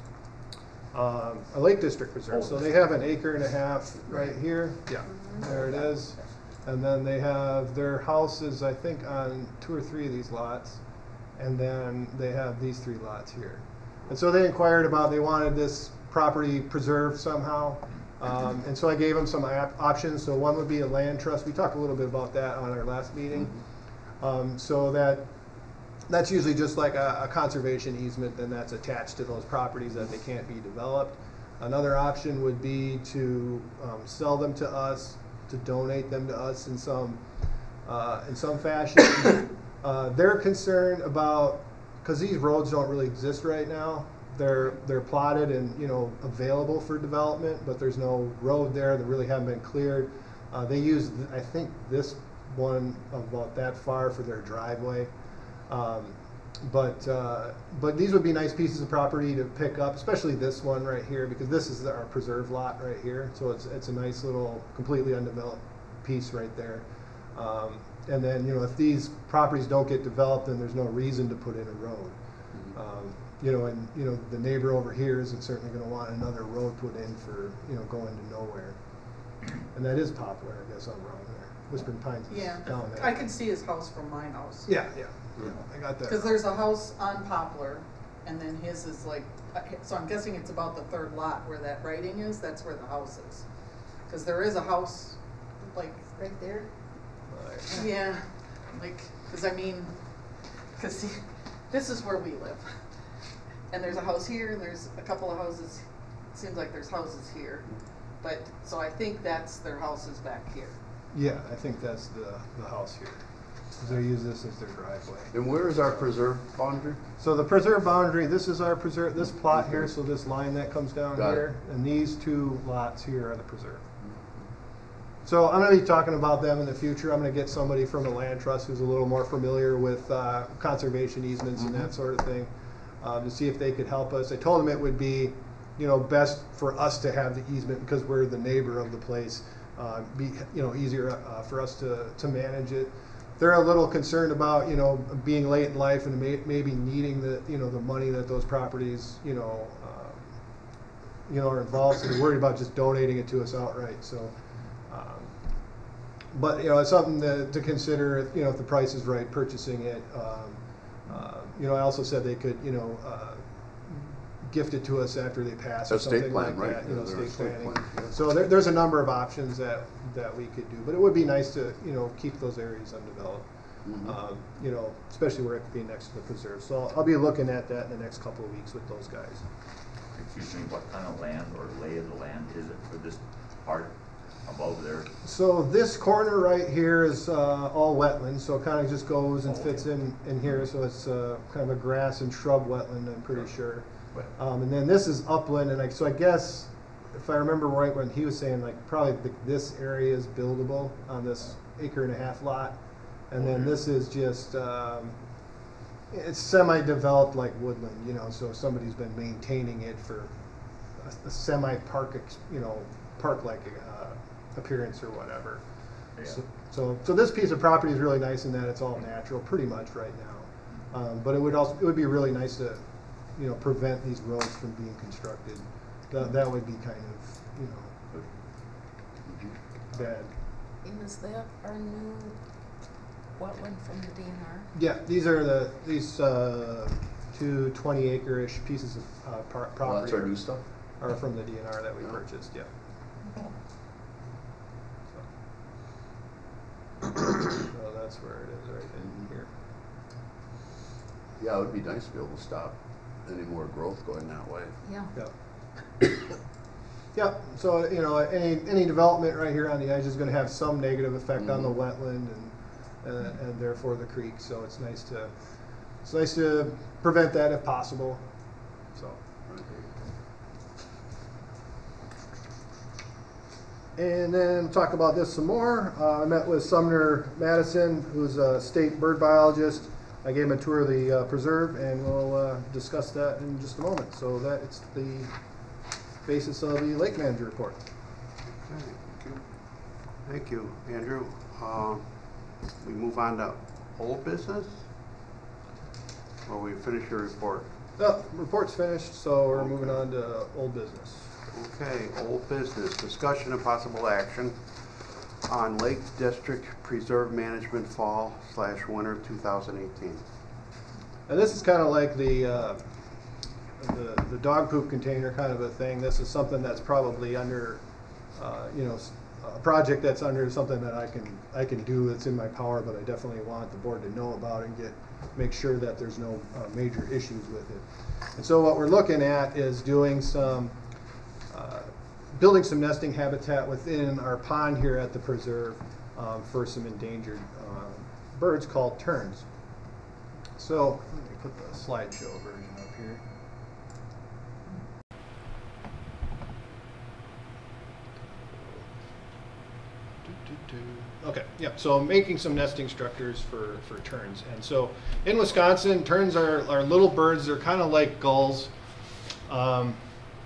a Lake District Reserve. So they have an 1.5 acres right here. Yeah, there it is. And then they have their houses, I think, on 2 or 3 of these lots. And then they have these 3 lots here. And so they inquired about, they wanted this property preserved somehow. And so I gave them some options. So one would be a land trust. We talked a little bit about that on our last meeting. So that's usually just like a conservation easement, and that's attached to those properties that they can't be developed. Another option would be to sell them to us, to donate them to us in some fashion. They're concerned about, because these roads don't really exist right now. They're plotted and available for development, but there's no road there. They really haven't been cleared. They use, I think, this one about that far for their driveway. But these would be nice pieces of property to pick up, especially this one right here, because this is our preserve lot right here. So it's a nice little completely undeveloped piece right there. And then if these properties don't get developed, then there's no reason to put in a road. And the neighbor over here isn't certainly going to want another road put in for going to nowhere. And that is Poplar, I guess I'm wrong there. Whispering Pines is down there.
I can see his house from my house.
Yeah, I got that.
Because there's a house on Poplar, and then his is like, so I'm guessing it's about the 3rd lot where that writing is. That's where the house is. Because there is a house like right there.
Right.
Yeah, like, because this is where we live. And there's a house here, and there's a couple of houses. It seems like there's houses here. But, so I think that's their houses back here.
Yeah, I think that's the house here. They use this as their driveway.
And where is our preserve boundary?
So the preserve boundary, this is our preserve, this plot here, so this line that comes down here, and these 2 lots here are the preserve. So I'm going to be talking about them in the future. I'm going to get somebody from a land trust who's a little more familiar with conservation easements and that sort of thing, to see if they could help us. I told them it would be, best for us to have the easement because we're the neighbor of the place. Be easier for us to manage it. They're a little concerned about being late in life and maybe needing the the money that those properties are involved. So they're worried about just donating it to us outright. So. But it's something to consider if the price is right, purchasing it. I also said they could gift it to us after they pass or something like that. Estate planning. So there's a number of options that we could do, but it would be nice to keep those areas undeveloped. Especially where it could be next to the preserve. So I'll be looking at that in the next couple of weeks with those guys.
Excuse me, what kind of land or lay of the land is it for this part above there?
So this corner right here is all wetland, so it kind of just goes and fits in here. So it's kind of a grass and shrub wetland, I'm pretty sure. And then this is upland, and so I guess if I remember right when he was saying, like probably this area is buildable on this 1.5 acre lot, and then this is just it's semi-developed like woodland, so somebody's been maintaining it for a semi-park, park-like appearance or whatever.
Yeah.
So this piece of property is really nice in that it's all natural, pretty much right now. But it would be really nice to, prevent these roads from being constructed. That would be kind of, bad.
And is that our new wetland from the DNR?
Yeah, these are these 2 20-acre-ish pieces of property.
Well, that's our new stuff.
Are from the DNR that we purchased. Yeah. So that's where it is, right in here.
Yeah, it would be nice to be able to stop any more growth going that way.
Yeah.
Yeah. Yeah. So any development right here on the edge is going to have some negative effect on the wetland, and therefore the creek. So it's nice to prevent that if possible. So. And then talk about this some more. I met with Sumner Madison, who's a state bird biologist. I gave him a tour of the preserve, and we'll discuss that in just a moment. So it's the basis of the lake manager report.
Okay, thank you, Andrew. We move on to old business, or we finish your report?
No, report's finished, so we're
Okay.
moving on to old business.
Okay, old business, discussion and possible action on Lake District Preserve Management Fall/Winter 2018.
And this is kind of like the dog poop container kind of a thing. This is something that's probably under, a project that's under something that I can do that's in my power, but I definitely want the board to know about and make sure that there's no major issues with it. And so what we're looking at is doing building some nesting habitat within our pond here at the preserve for some endangered birds called terns. So let me put the slideshow version up here. Okay, yep, so I'm making some nesting structures for terns. And so in Wisconsin, terns are little birds. They're kind of like gulls.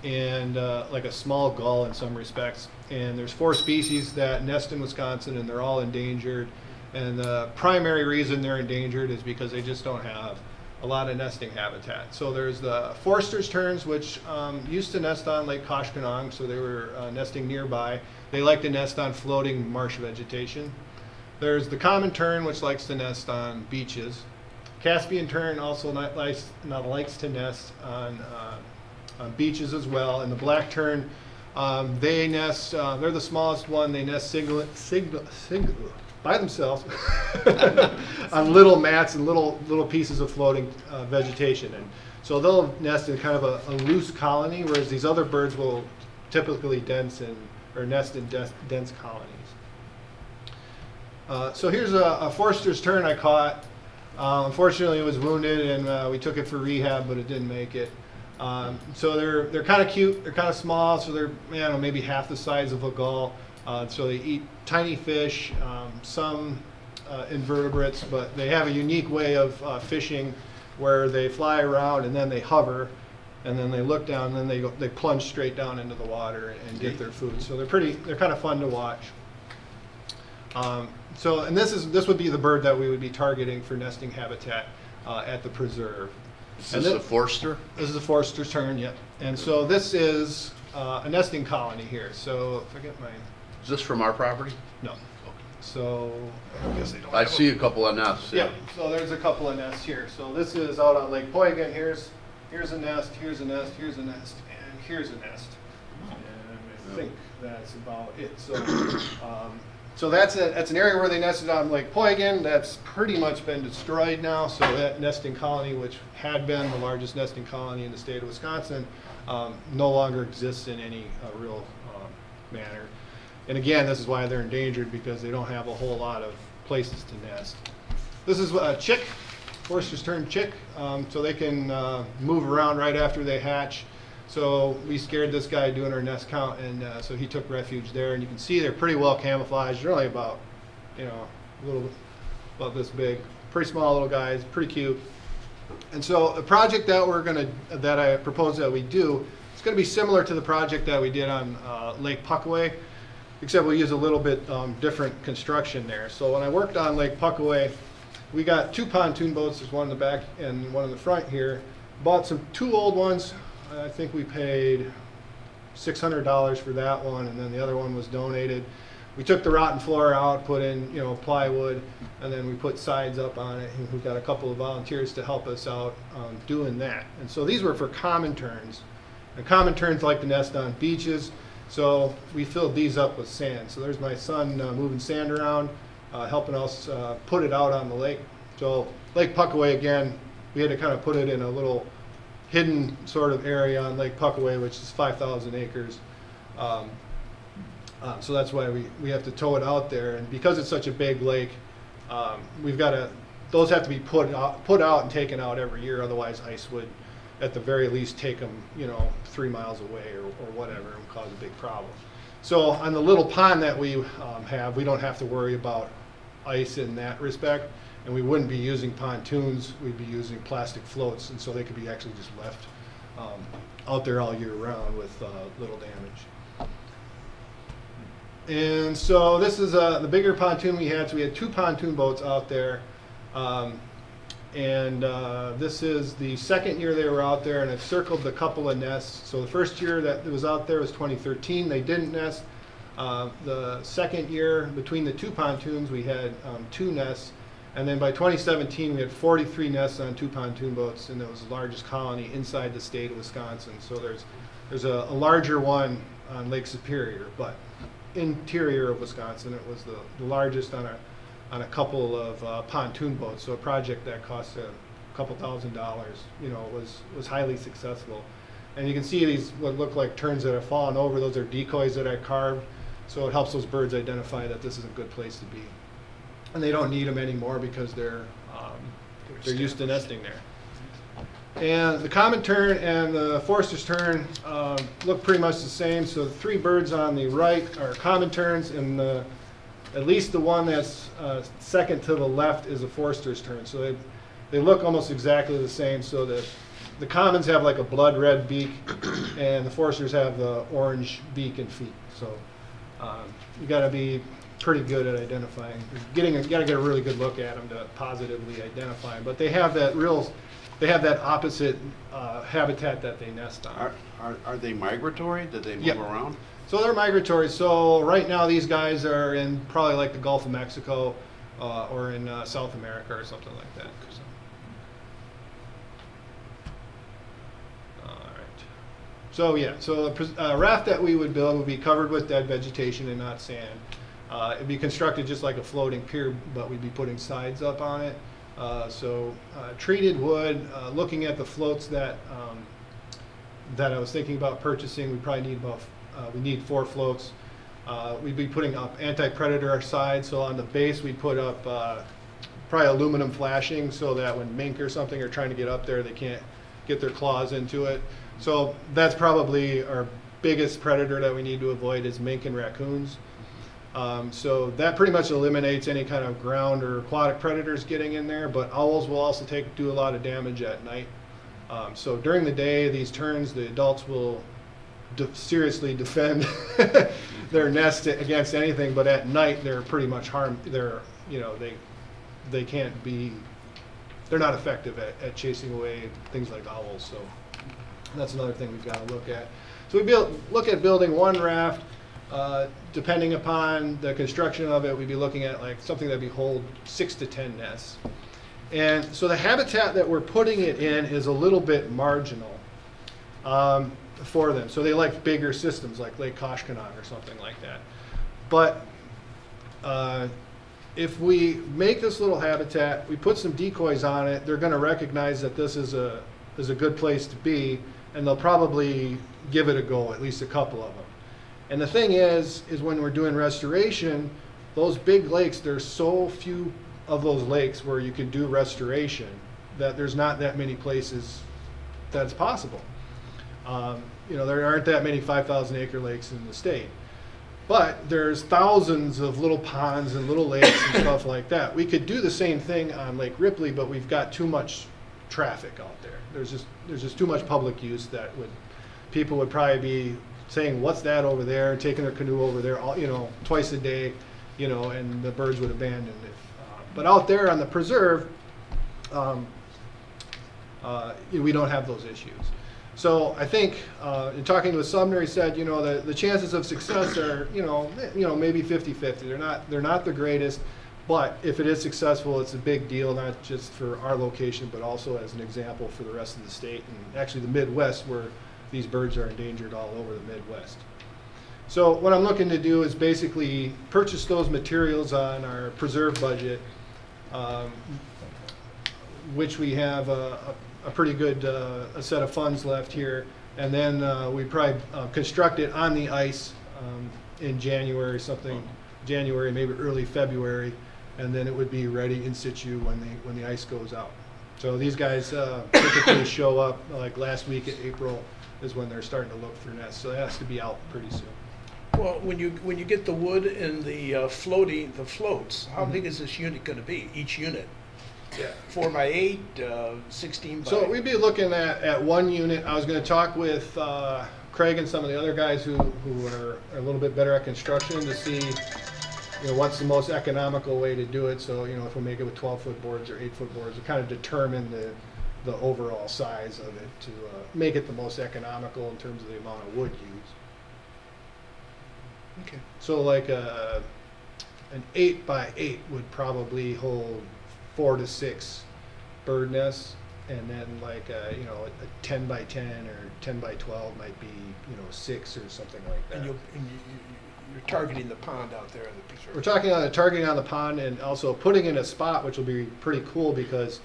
And like a small gull in some respects. And there's 4 species that nest in Wisconsin, and they're all endangered. And the primary reason they're endangered is because they just don't have a lot of nesting habitat. So there's the Forster's terns, which used to nest on Lake Koshkonong, so they were nesting nearby. They like to nest on floating marsh vegetation. There's the common tern, which likes to nest on beaches. Caspian tern also likes to nest on beaches as well. And the black tern, they nest, they're the smallest one, they nest by themselves on little mats and little pieces of floating vegetation. And so they'll nest in kind of a loose colony, whereas these other birds will typically nest in dense colonies. So here's a Forster's tern I caught. Unfortunately, it was wounded, and we took it for rehab, but it didn't make it. So they're kind of cute. They're kind of small, so they're maybe half the size of a gull. So they eat tiny fish, some invertebrates, but they have a unique way of fishing, where they fly around and then they hover, and then they look down, and then they plunge straight down into the water and get their food. So they're kind of fun to watch. And this would be the bird that we would be targeting for nesting habitat at the preserve.
Is this a Forster?
This is a Forster's tern, yep. And so this is a nesting colony here. So if I get my...
Is this from our property?
No. So I guess they don't
I
have
see a couple of nests.
Yeah, so there's a couple of nests here. So this is out on Lake Poygan. Here's a nest, here's a nest, here's a nest, and here's a nest. And I think that's about it. So that's an area where they nested on Lake Poygan. That's pretty much been destroyed now. So that nesting colony, which had been the largest nesting colony in the state of Wisconsin, no longer exists in any real manner. And again, this is why they're endangered, because they don't have a whole lot of places to nest. This is a chick, Forster's tern chick, so they can move around right after they hatch. So we scared this guy doing our nest count, and so he took refuge there. And you can see they're pretty well camouflaged. They're only about, about this big, pretty small little guys, pretty cute. And so the project that I propose that we do, it's going to be similar to the project that we did on Lake Puckaway, except we use a little bit different construction there. So when I worked on Lake Puckaway, we got 2 pontoon boats. There's one in the back and one in the front here. Bought 2 old ones. I think we paid $600 for that one, and then the other one was donated. We took the rotten floor out, put in plywood, and then we put sides up on it, and we've got a couple of volunteers to help us out doing that. And so these were for common terns. And common terns like to nest on beaches, so we filled these up with sand. So there's my son moving sand around, helping us put it out on the lake. So Lake Puckaway, again, we had to kind of put it in a little hidden sort of area on Lake Puckaway, which is 5,000 acres. So that's why we have to tow it out there. And because it's such a big lake, We've got to, those have to be put out and taken out every year, otherwise ice would, at the very least, take them, 3 miles away or whatever and cause a big problem. So on the little pond that we have, we don't have to worry about ice in that respect, and we wouldn't be using pontoons, we'd be using plastic floats, and so they could be actually just left out there all year round with little damage. And so this is the bigger pontoon we had, so we had 2 pontoon boats out there. This is the second year they were out there, and I've circled a couple of nests. So the first year that it was out there was 2013. They didn't nest. The second year, between the 2 pontoons, we had 2 nests. And then by 2017, we had 43 nests on 2 pontoon boats, and that was the largest colony inside the state of Wisconsin. So there's a larger one on Lake Superior, but interior of Wisconsin, it was the largest on a couple of pontoon boats. So a project that cost a couple $1,000, was highly successful. And you can see these what look like terns that have fallen over. Those are decoys that I carved. So it helps those birds identify that this is a good place to be. And they don't need them anymore because they're used to nesting there. And the common tern and the Forster's tern look pretty much the same. So the 3 birds on the right are common terns, and at least the one that's second to the left is a Forster's tern. So they look almost exactly the same. So the commons have like a blood red beak, and the Forsters have the orange beak and feet. So you got to be pretty good at identifying. You got to get a really good look at them to positively identify them. But they have that opposite habitat that they nest on.
Are they migratory? Do they move around?
So they're migratory. So right now these guys are in probably like the Gulf of Mexico or in South America or something like that. So. All right. So yeah, so the raft that we would build would be covered with dead vegetation and not sand. It'd be constructed just like a floating pier, but we'd be putting sides up on it. Treated wood, looking at the floats that I was thinking about purchasing, we probably need we need 4 floats. We'd be putting up anti-predator sides, so on the base we'd put up probably aluminum flashing so that when mink or something are trying to get up there, they can't get their claws into it. So that's probably our biggest predator that we need to avoid is mink and raccoons. So that pretty much eliminates any kind of ground or aquatic predators getting in there, but owls will also do a lot of damage at night. So during the day, these terns, the adults will seriously defend their nest against anything, but at night they're pretty much they can't be, they're not effective at chasing away things like owls. So that's another thing we've got to look at. So we look at building 1 raft. Depending upon the construction of it, we'd be looking at like something that would hold 6 to 10 nests. And so the habitat that we're putting it in is a little bit marginal for them. So they like bigger systems like Lake Koshkonong or something like that. But if we make this little habitat, we put some decoys on it, they're going to recognize that this is a good place to be, and they'll probably give it a go, at least a couple of them. And the thing is when we're doing restoration, those big lakes, there's so few of those lakes where you can do restoration that there's not that many places that's possible. There aren't that many 5,000 acre lakes in the state. But there's thousands of little ponds and little lakes and stuff like that. We could do the same thing on Lake Ripley, but we've got too much traffic out there. There's just too much public use that people would probably be saying, what's that over there, taking their canoe over there, twice a day, and the birds would abandon it. But out there on the preserve, we don't have those issues. So I think in talking with Sumner, he said, the chances of success are, maybe 50-50. They're not the greatest, but if it is successful, it's a big deal, not just for our location, but also as an example for the rest of the state and actually the Midwest, where these birds are endangered all over the Midwest. So what I'm looking to do is basically purchase those materials on our preserve budget, which we have a pretty good a set of funds left here, and then we probably construct it on the ice in January, maybe early February, and then it would be ready in situ when the ice goes out. So these guys typically show up like last week in April is when they're starting to look for nests. So it has to be out pretty soon.
Well, when you get the wood and the floats, how big is this unit going to be? Each unit? Yeah, 4x8, 16 by.
So we'd be looking at one unit. I was going to talk with Craig and some of the other guys who are a little bit better at construction to see, what's the most economical way to do it. So, if we make it with 12-foot boards or 8-foot boards, to kind of determine the overall size of it to make it the most economical in terms of the amount of wood used.
Okay.
So like an 8x8 would probably hold 4 to 6 bird nests, and then like a 10x10 or 10x12 might be 6 or something like that.
And you're targeting the pond out there in the preserve.
We're targeting on the pond, and also putting in a spot which will be pretty cool because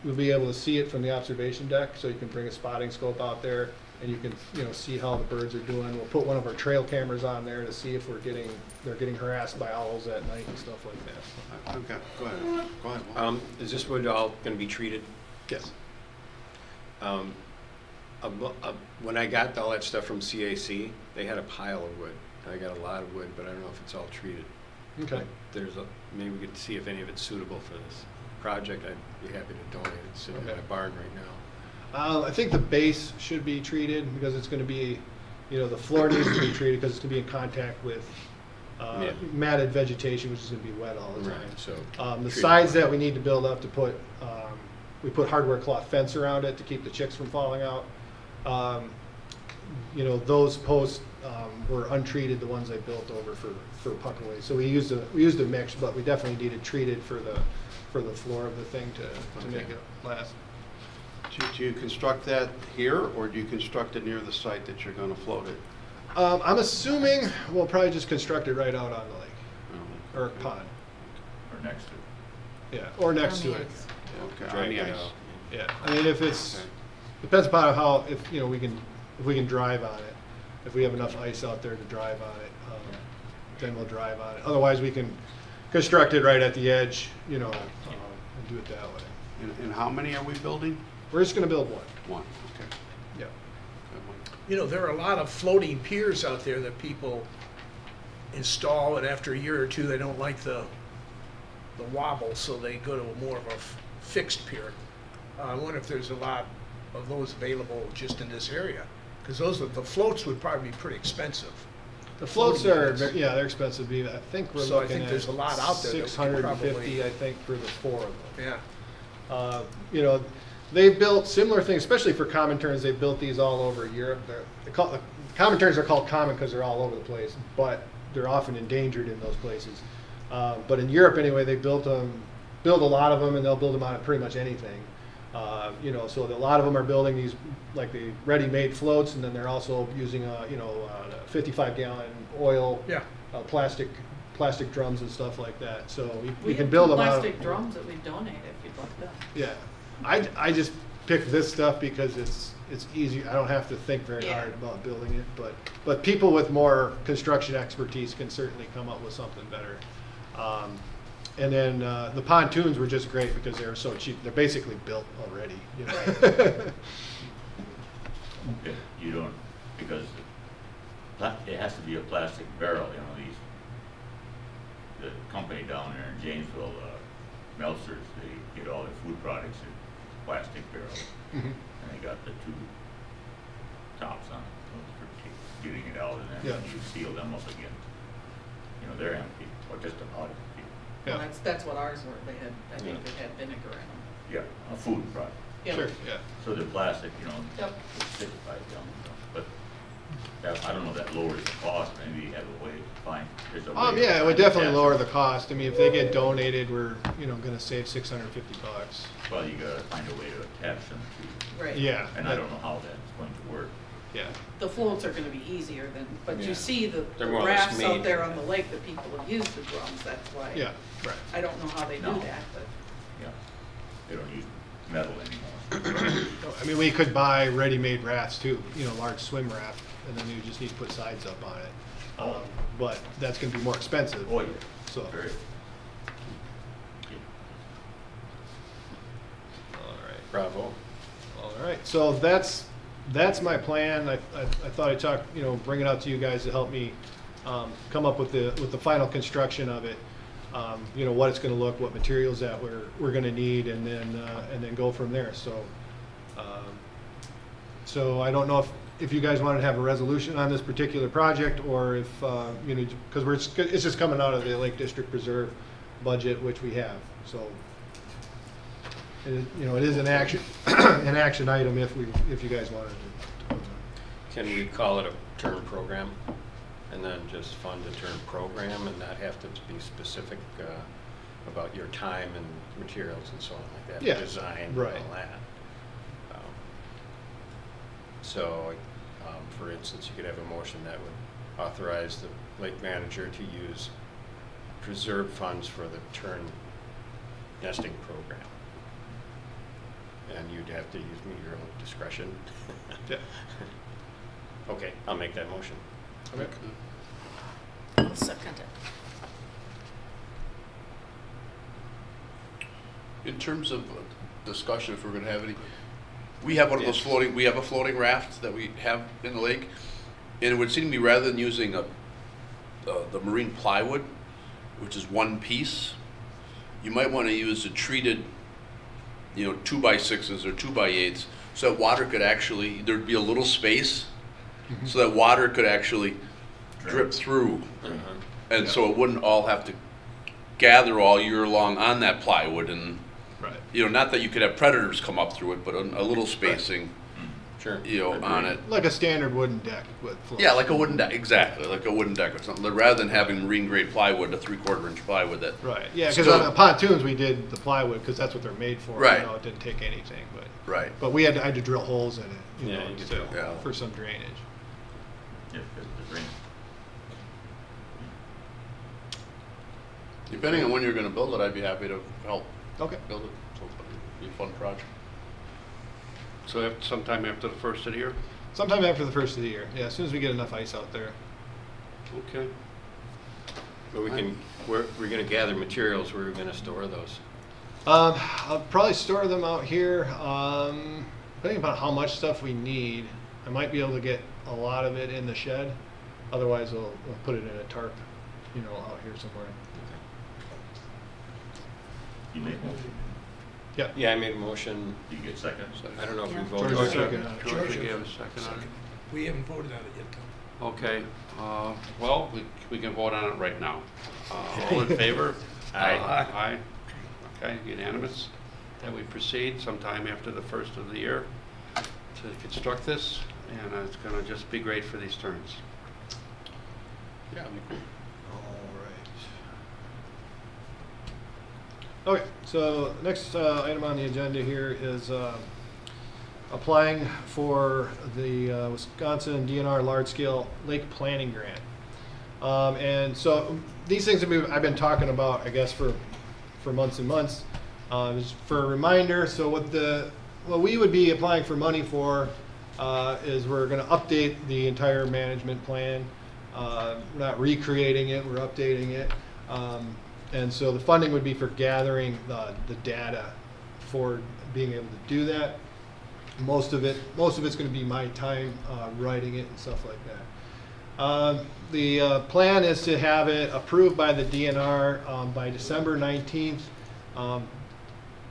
you'll be able to see it from the observation deck. So you can bring a spotting scope out there, and you can see how the birds are doing. We'll put one of our trail cameras on there to see if they're getting harassed by owls at night and stuff like that.
Okay, go ahead. Go ahead.
Is this wood all going to be treated?
Yes.
When I got all that stuff from CAC, they had a pile of wood. I got a lot of wood, but I don't know if it's all treated.
Okay.
But maybe we could see if any of it's suitable for this project. I'd be happy to donate it. It's sitting in my barn right now.
I think the base should be treated because it's going to be, the floor needs to be treated because it's going to be in contact with matted vegetation, which is going to be wet all the time.
Right, so
the sides that we need to build up to put, we put hardware cloth fence around it to keep the chicks from falling out. Those posts were untreated, the ones I built over for puckaway. So we used a mix, but we definitely needed treated for the floor of the thing to make it last.
Do you construct that here, or do you construct it near the site that you're going to float it?
I'm assuming we'll probably just construct it right out on the lake or pond.
Or next to it.
Yeah, or next to it.
Okay, on the ice.
Yeah, I mean, if it's depends upon how if we can drive on it. If we have enough ice out there to drive on it, then we'll drive on it. Otherwise, we can construct it right at the edge, and do it that way.
And how many are we building?
We're just going to build one.
One. Okay.
Yeah.
Good one.
There are a lot of floating piers out there that people install, and after a year or two, they don't like the wobble, so they go to more of a fixed pier. I wonder if there's a lot of those available just in this area, because the floats would probably be pretty expensive.
The floats are, they're expensive. I think we're looking at
there's a lot out there.
650, I think, for the 4 of them.
Yeah.
They've built similar things, especially for common terns. They've built these all over Europe. Common terns are called common because they're all over the place, but they're often endangered in those places. But in Europe, anyway, they build a lot of them, and they'll build them out of pretty much anything. So a lot of them are building these like the ready-made floats, and then they're also using 55-gallon oil, plastic drums and stuff like that. So we can build them out of
plastic drums that we donate if you'd like them.
Yeah, I just picked this stuff because it's easy. I don't have to think very hard about building it, but people with more construction expertise can certainly come up with something better. And then the pontoons were just great because they were so cheap. They're basically built already.
You don't, because it has to be a plastic barrel. The company down there in Janesville, Meltzer's, they get all their food products in plastic barrels, and they got the 2 tops on it for getting it out, and then you seal them up again. They're empty, or just about empty.
Yeah. Well, that's what ours were. I think they had vinegar in them.
Yeah, a food product.
Yeah.
Sure. Yeah.
So they're plastic,
Yep.
it's 65 gallons. But I don't know if that lowers the cost. Maybe you have a way to find. There's a way
Yeah, it would definitely lower the cost. I mean, if they get donated, we're going to save $650.
Well, you got to find a way to attach them to.
Right.
Yeah.
And I don't know how that's going to work.
Yeah.
The floats are going to be easier but you see the
They're more or less
rafts
made
out there
for
on
that.
the lake that people have used the drums. That's why.
Yeah. Right.
I don't know how they do
No.
that, but.
Yeah. They don't use metal anymore.
I mean, we could buy ready-made rafts too. Large swim raft, and then you just need to put sides up on it. But that's going to be more expensive.
Oh, yeah.
So.
Very.
All right.
Bravo.
All right, so that's my plan. I thought I'd talk, bring it out to you guys to help me come up with the final construction of it. What it's going to look, what materials that we're going to need, and then go from there. So I don't know if you guys wanted to have a resolution on this particular project, or if because it's just coming out of the Lake District Preserve budget, which we have. So it is an action an action item if you guys wanted to.
Can we call it a term program and then just fund a term program and not have to be specific about your time and materials and so on like that?
Yeah,
design
right.
and all that. So, for instance, you could have a motion that would authorize the lake manager to use preserve funds for the tern nesting program. And you'd have to use your own discretion.
Yeah.
Okay, I'll make that motion.
Okay.
I'll second it.
In terms of discussion, if we're going to have any, we have one of those floating. We have a floating raft that we have in the lake, and it would seem to me rather than using the marine plywood, which is one piece, you might want to use a treated, 2x6s or 2x8s, so that water could actually, there'd be a little space, so that water could actually drip through, and so it wouldn't all have to gather all year long on that plywood. And
right.
Not that you could have predators come up through it, but a little spacing,
Sure.
on it.
Like a standard wooden deck with floats.
Yeah, like a wooden deck, exactly, like a wooden deck or something. Rather than having marine grade plywood, a 3/4 inch plywood that.
Right. Yeah, because
still-
on the pontoons we did the plywood because that's what they're made for.
Right.
It didn't take anything, but.
Right.
But I had to drill holes in it.
Yeah, you could do.
Yeah.
For some drainage.
Yeah, because of the rain.
Depending on when you're going to build it, I'd be happy to help
Okay.
build it. So it'll be a fun project.
So sometime after the first of the year?
Sometime after the first of the year. Yeah, as soon as we get enough ice out there.
Okay.
But we're going to gather materials, where we're going to store those.
I'll probably store them out here. Depending upon how much stuff we need, I might be able to get a lot of it in the shed. Otherwise, we'll put it in a tarp, out here somewhere.
You made a motion.
Yeah.
Yeah, I made a motion.
Do you get second?
I don't know if we
Yeah.
voted.
George
on
second.
it.
George, you gave a second on it?
We haven't voted on it yet, though.
Okay, well, we can vote on it right now. All in favor?
Aye.
Aye. Okay, unanimous. That we proceed sometime after the first of the year to construct this, and it's gonna just be great for these terns.
Yeah, it'd be cool.
All right. Okay, so next item on the agenda here is applying for the Wisconsin DNR large-scale lake planning grant. And so these things I've been talking about, I guess, for months and months. Just for a reminder, so what we would be applying for money for is we're going to update the entire management plan. We're not recreating it, we're updating it. And so the funding would be for gathering the data for being able to do that. Most of it's going to be my time writing it and stuff like that. The plan is to have it approved by the DNR by December 19th.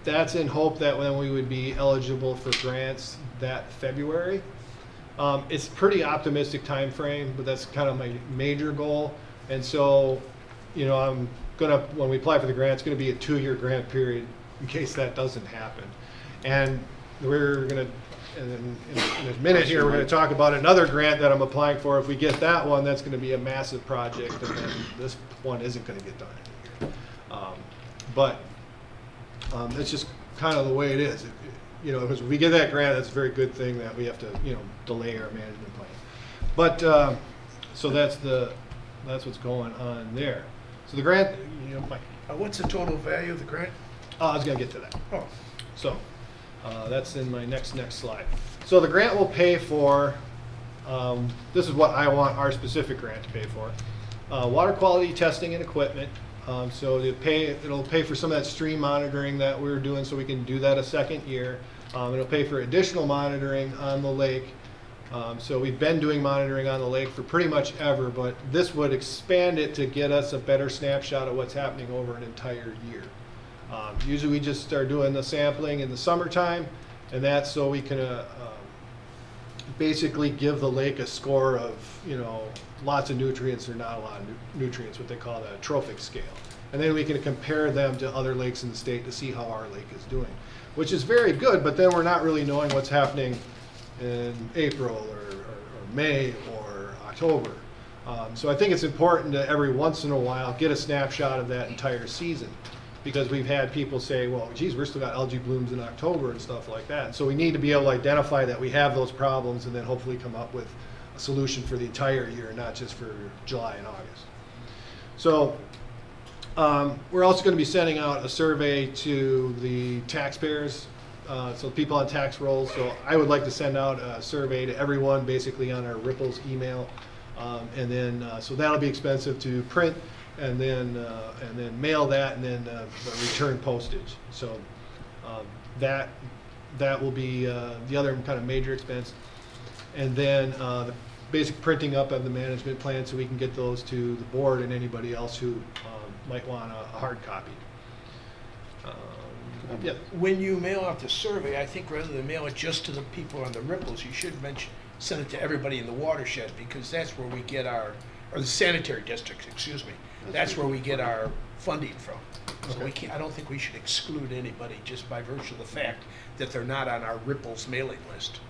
That's in hope that when we would be eligible for grants that February. It's a pretty optimistic time frame, but that's kind of my major goal. And so, when we apply for the grant, it's going to be a 2-year grant period in case that doesn't happen. And we're going to, in a minute here, we're going to talk about another grant that I'm applying for. If we get that one, that's going to be a massive project, and then this one isn't going to get done in a year. But it's just kind of the way it is. Because if we get that grant, that's a very good thing that we have to, delay our management plan. But so that's what's going on there. So the grant, Mike.
What's the total value of the grant?
I was going to get to that.
Oh.
So that's in my next slide. So the grant will pay for, this is what I want our specific grant to pay for, water quality testing and equipment, So it'll pay for some of that stream monitoring that we're doing, so we can do that a second year. It'll pay for additional monitoring on the lake. So we've been doing monitoring on the lake for pretty much ever, but this would expand it to get us a better snapshot of what's happening over an entire year. Usually we just start doing the sampling in the summertime, and that's so we can basically give the lake a score of, you know, lots of nutrients or not a lot of nutrients, what they call the trophic scale. And then we can compare them to other lakes in the state to see how our lake is doing, which is very good, but then we're not really knowing what's happening in April or May or October. So I think it's important to every once in a while get a snapshot of that entire season, because we've had people say, well, geez, we're still got algae blooms in October and stuff like that. And so we need to be able to identify that we have those problems and then hopefully come up with a solution for the entire year, not just for July and August. So we're also going to be sending out a survey to the taxpayers, so people on tax rolls. So I would like to send out a survey to everyone basically on our Ripples email. And then, so that'll be expensive to print and then mail that, and then the return postage. So that will be the other kind of major expense. And then the basic printing up of the management plan, so we can get those to the board and anybody else who might want a hard copy. Yeah.
When you mail out the survey, I think rather than mail it just to the people on the Ripples, you should send it to everybody in the watershed, because that's where we get our, or the sanitary districts, excuse me. That's where we get our funding from. So we can't, I don't think we should exclude anybody just by virtue of the fact that they're not on our Ripples mailing list.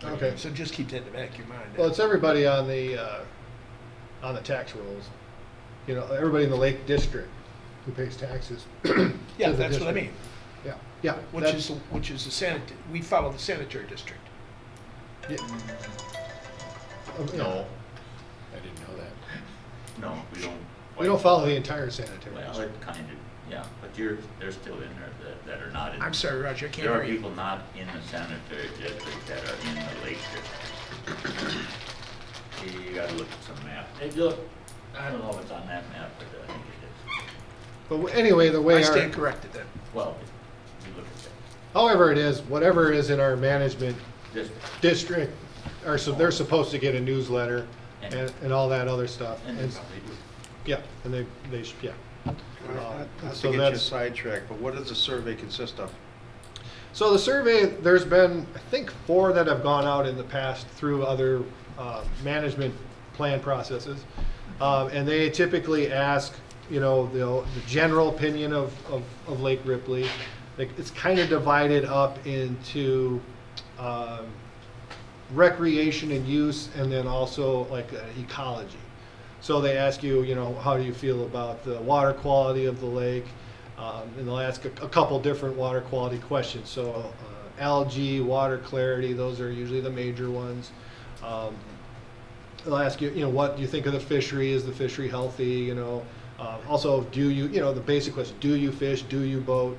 Okay.
So just keep that in the back of your mind.
Well, it's everybody on the tax rolls. You know, everybody in the Lake District who pays taxes.
Yeah, that's what I mean.
Yeah, yeah.
Which is the sanitary. We follow the sanitary district.
Yeah.
No,
I didn't know that.
no, we don't.
We don't follow the entire sanitary.
Well, it kind of, yeah, but they're still in there that are not in.
I'm sorry, Roger, I can't
There
hear
are
you.
people not in the sanitary district that are in the lake district. You gotta look at some map. They look, I don't know if it's on that map, but I think it is.
But anyway, the way
I
our,
stand corrected then.
Well, you look at that.
however it is, whatever is in our management
District.
district, so they're supposed to get a newsletter and all that other stuff.
And
And
they probably do.
yeah, and they yeah.
Not
So
to get you
that's-
sidetracked, but what does the survey consist of?
So the survey, there's been, I think, 4 that have gone out in the past through other management plan processes. And they typically ask, you know, the general opinion of Lake Ripley. It's kind of divided up into recreation and use, and then also like ecology. So they ask you, you know, how do you feel about the water quality of the lake? And they'll ask a couple different water quality questions. So algae, water clarity, those are usually the major ones. They'll ask you, you know, what do you think of the fishery? Is the fishery healthy? You know, also, do you, you know, the basic question, do you fish? Do you boat?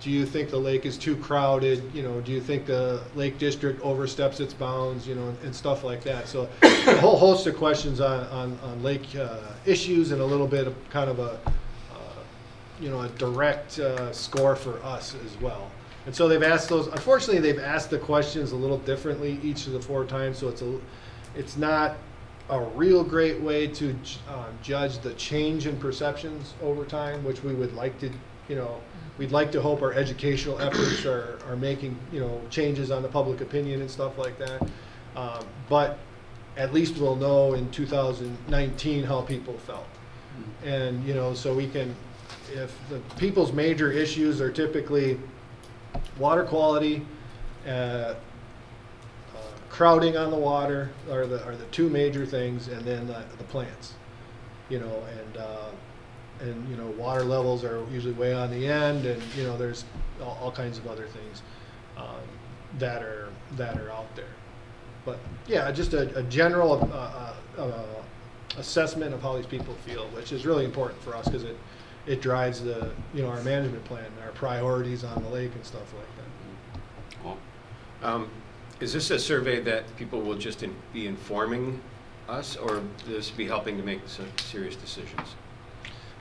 Do you think the lake is too crowded? You know, do you think the Lake District oversteps its bounds? You know, and stuff like that. So a whole host of questions on lake issues, and a little bit of kind of a, you know, a direct score for us as well. And so they've asked those, unfortunately they've asked the questions a little differently each of the 4 times, so it's not a real great way to judge the change in perceptions over time, which we would like to, you know, we'd like to hope our educational efforts are making, you know, changes on the public opinion and stuff like that. But at least we'll know in 2019 how people felt. And, you know, so we can, if the people's major issues are typically water quality, crowding on the water are the 2 major things, and then the plants, you know, and you know, water levels are usually way on the end, and you know, there's all kinds of other things that are out there. But yeah, just a general assessment of how these people feel, which is really important for us, because it drives the, you know, our management plan, our priorities on the lake and stuff like that.
Is this a survey that people will just be informing us, or will this be helping to make some serious decisions?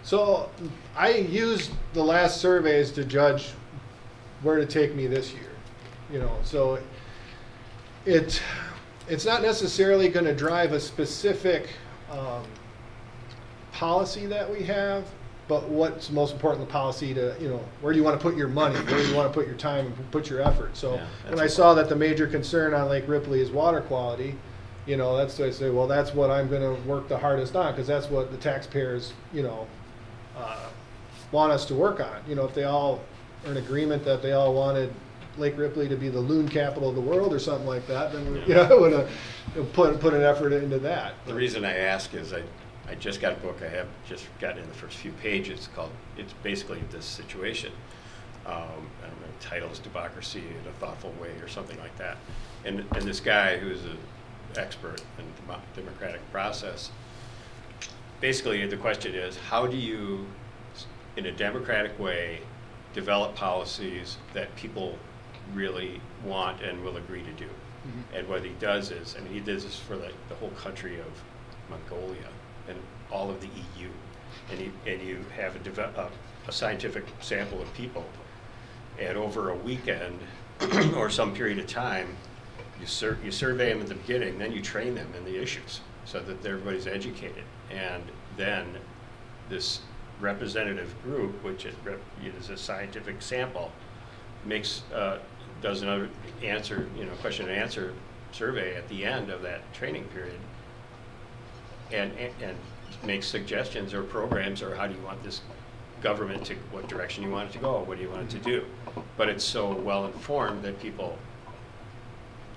So I used the last surveys to judge where to take me this year. You know, so it's not necessarily going to drive a specific policy that we have, but what's most important, the policy to, you know, where do you want to put your money, where do you want to put your time and put your effort. So
Yeah,
when I saw that the major concern on Lake Ripley is water quality, you know, that's what I say, well, that's what I'm going to work the hardest on, because that's what the taxpayers, you know, want us to work on. You know, if they all are in agreement that they all wanted Lake Ripley to be the loon capital of the world or something like that, then we, you know, I would have put an effort into that.
The reason I ask is I just got a book, I have just gotten in the first few pages, called, it's basically this situation. I don't know, the title is Democracy in a Thoughtful Way or something like that. And this guy who's an expert in the democratic process, basically the question is, how do you, in a democratic way, develop policies that people really want and will agree to do? Mm-hmm. And what he does is, I mean, he does this for the whole country of Mongolia and all of the EU, and you have a scientific sample of people, and over a weekend or some period of time, you survey them at the beginning, then you train them in the issues so that everybody's educated, and then this representative group, which is a scientific sample, does another question and answer survey at the end of that training period, and make suggestions or programs, or how do you want this government to, what direction you want it to go, what do you want it to do. But it's so well informed that people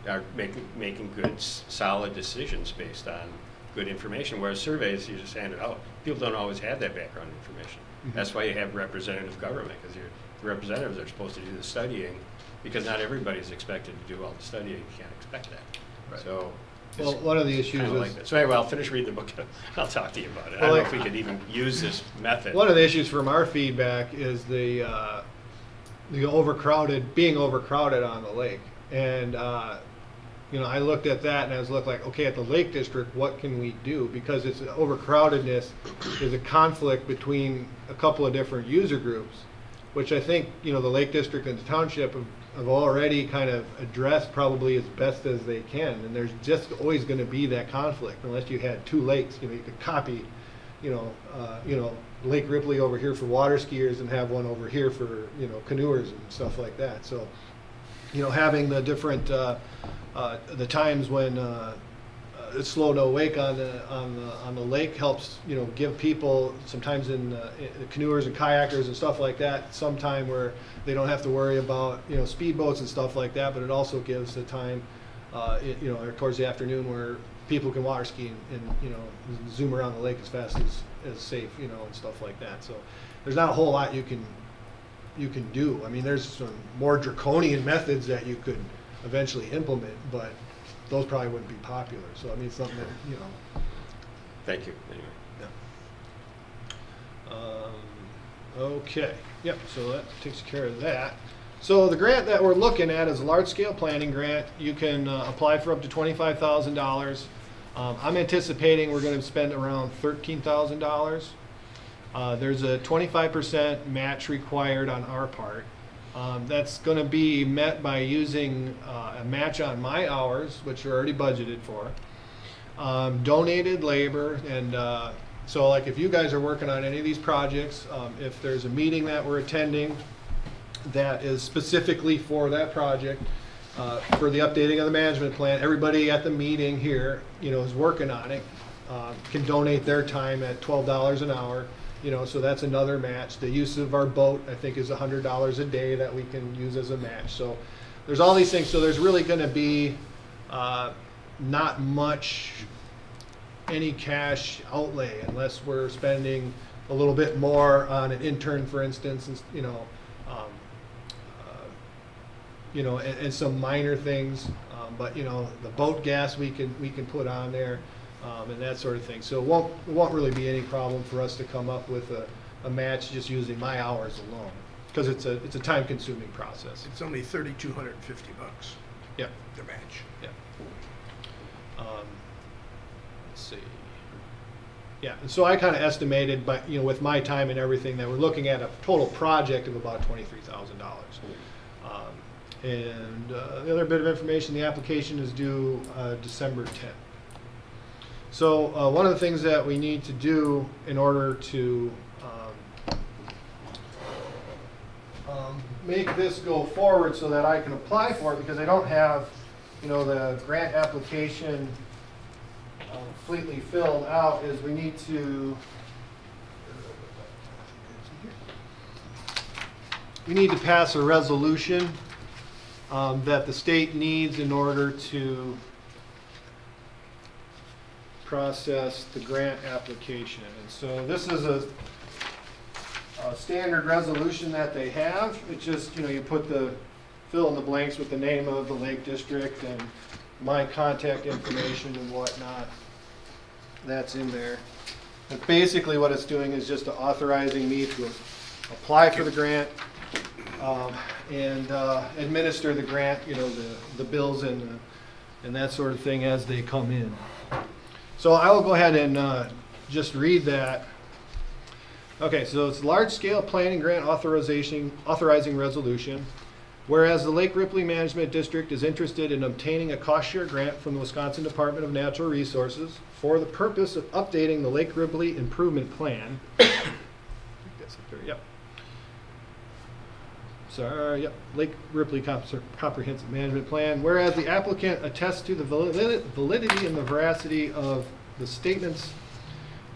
are making good, solid decisions based on good information, whereas surveys, you just hand it out. People don't always have that background information. Mm-hmm. That's why you have representative government, because your representatives are supposed to do the studying, because not everybody's expected to do all the studying. You can't expect that. Right. So,
well, one of the issues is,
like that. So anyway, I'll finish reading the book. I'll talk to you about it. Well, I don't know if we could even use this method.
One of the issues from our feedback is the being overcrowded on the lake. And you know, I looked at that and I was like, okay, at the Lake District, what can we do? Because it's overcrowdedness is a conflict between a couple of different user groups, which I think, you know, the Lake District and the township have already kind of addressed probably as best as they can. And there's just always going to be that conflict unless you had two lakes. You know, you could copy, you know, Lake Ripley over here for water skiers and have one over here for, you know, canoers and stuff like that. So, you know, having the different the times when it's slow no wake on the lake helps, you know, give people sometimes in canoers and kayakers and stuff like that some time where they don't have to worry about, you know, speedboats and stuff like that. But it also gives the time, you know, towards the afternoon where people can water ski and you know, zoom around the lake as fast as safe, you know, and stuff like that. So there's not a whole lot you can do. I mean, there's some more draconian methods that you could eventually implement, but those probably wouldn't be popular. So I mean, something that, you know.
Thank you. Anyway.
Yeah. Okay. Yep. So that takes care of that. So the grant that we're looking at is a large-scale planning grant. You can apply for up to $25,000. I'm anticipating we're going to spend around $13,000. There's a 25% match required on our part. That's going to be met by using a match on my hours, which are already budgeted for, donated labor, and so like if you guys are working on any of these projects, if there's a meeting that we're attending that is specifically for that project, for the updating of the management plan, everybody at the meeting here, you know, is working on it, can donate their time at $12 an hour. You know, so that's another match. The use of our boat, I think, is $100 a day that we can use as a match. So there's all these things. So there's really going to be not much any cash outlay unless we're spending a little bit more on an intern, for instance, and, and some minor things. But you know, the boat gas we can put on there. And that sort of thing. So it won't really be any problem for us to come up with a match just using my hours alone, because it's a time-consuming process.
It's only $3,250.
Yep.
The match.
Yep. Let's see. Yeah, and so I kind of estimated, but with my time and everything, that we're looking at a total project of about $23,000. And the other bit of information, the application is due December 10th. So one of the things that we need to do in order to make this go forward so that I can apply for it, because I don't have, the grant application completely filled out, is we need to pass a resolution that the state needs in order to process the grant application. And so this is a standard resolution that they have. It's just, you fill in the blanks with the name of the Lake District and my contact information and whatnot. That's in there. But basically what it's doing is just authorizing me to apply for the grant and administer the grant, the bills and that sort of thing as they come in. So I will go ahead and just read that. Okay, so it's large-scale planning grant authorizing resolution. Whereas the Lake Ripley Management District is interested in obtaining a cost-share grant from the Wisconsin Department of Natural Resources for the purpose of updating the Lake Ripley Improvement Plan. I think that's up there, yep. Sorry, yep, Lake Ripley Comprehensive Management Plan. Whereas the applicant attests to the validity and the veracity of the statements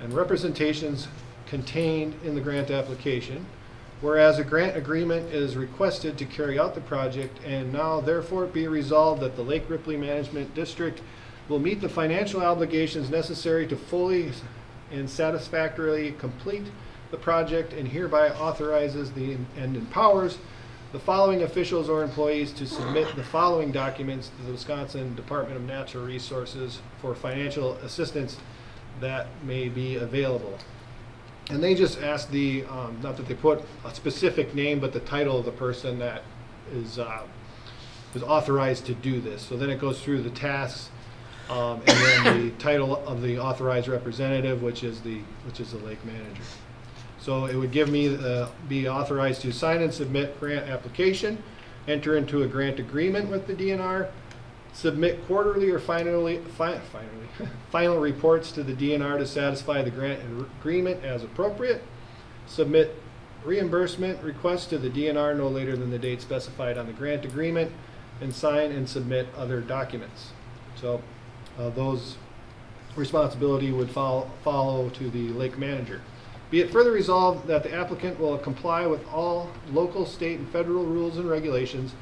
and representations contained in the grant application. Whereas a grant agreement is requested to carry out the project, and now therefore be resolved that the Lake Ripley Management District will meet the financial obligations necessary to fully and satisfactorily complete the project, and hereby authorizes and empowers the following officials or employees to submit the following documents to the Wisconsin Department of Natural Resources for financial assistance that may be available. And they just asked not that they put a specific name, but the title of the person that is authorized to do this. So then it goes through the tasks, and then the title of the authorized representative, which is the lake manager. So it would give me be authorized to sign and submit grant application, enter into a grant agreement with the DNR, submit quarterly or final reports to the DNR to satisfy the grant agreement as appropriate, submit reimbursement requests to the DNR no later than the date specified on the grant agreement, and sign and submit other documents. So those responsibility would follow to the lake manager. Be it further resolved that the applicant will comply with all local, state, and federal rules and regulations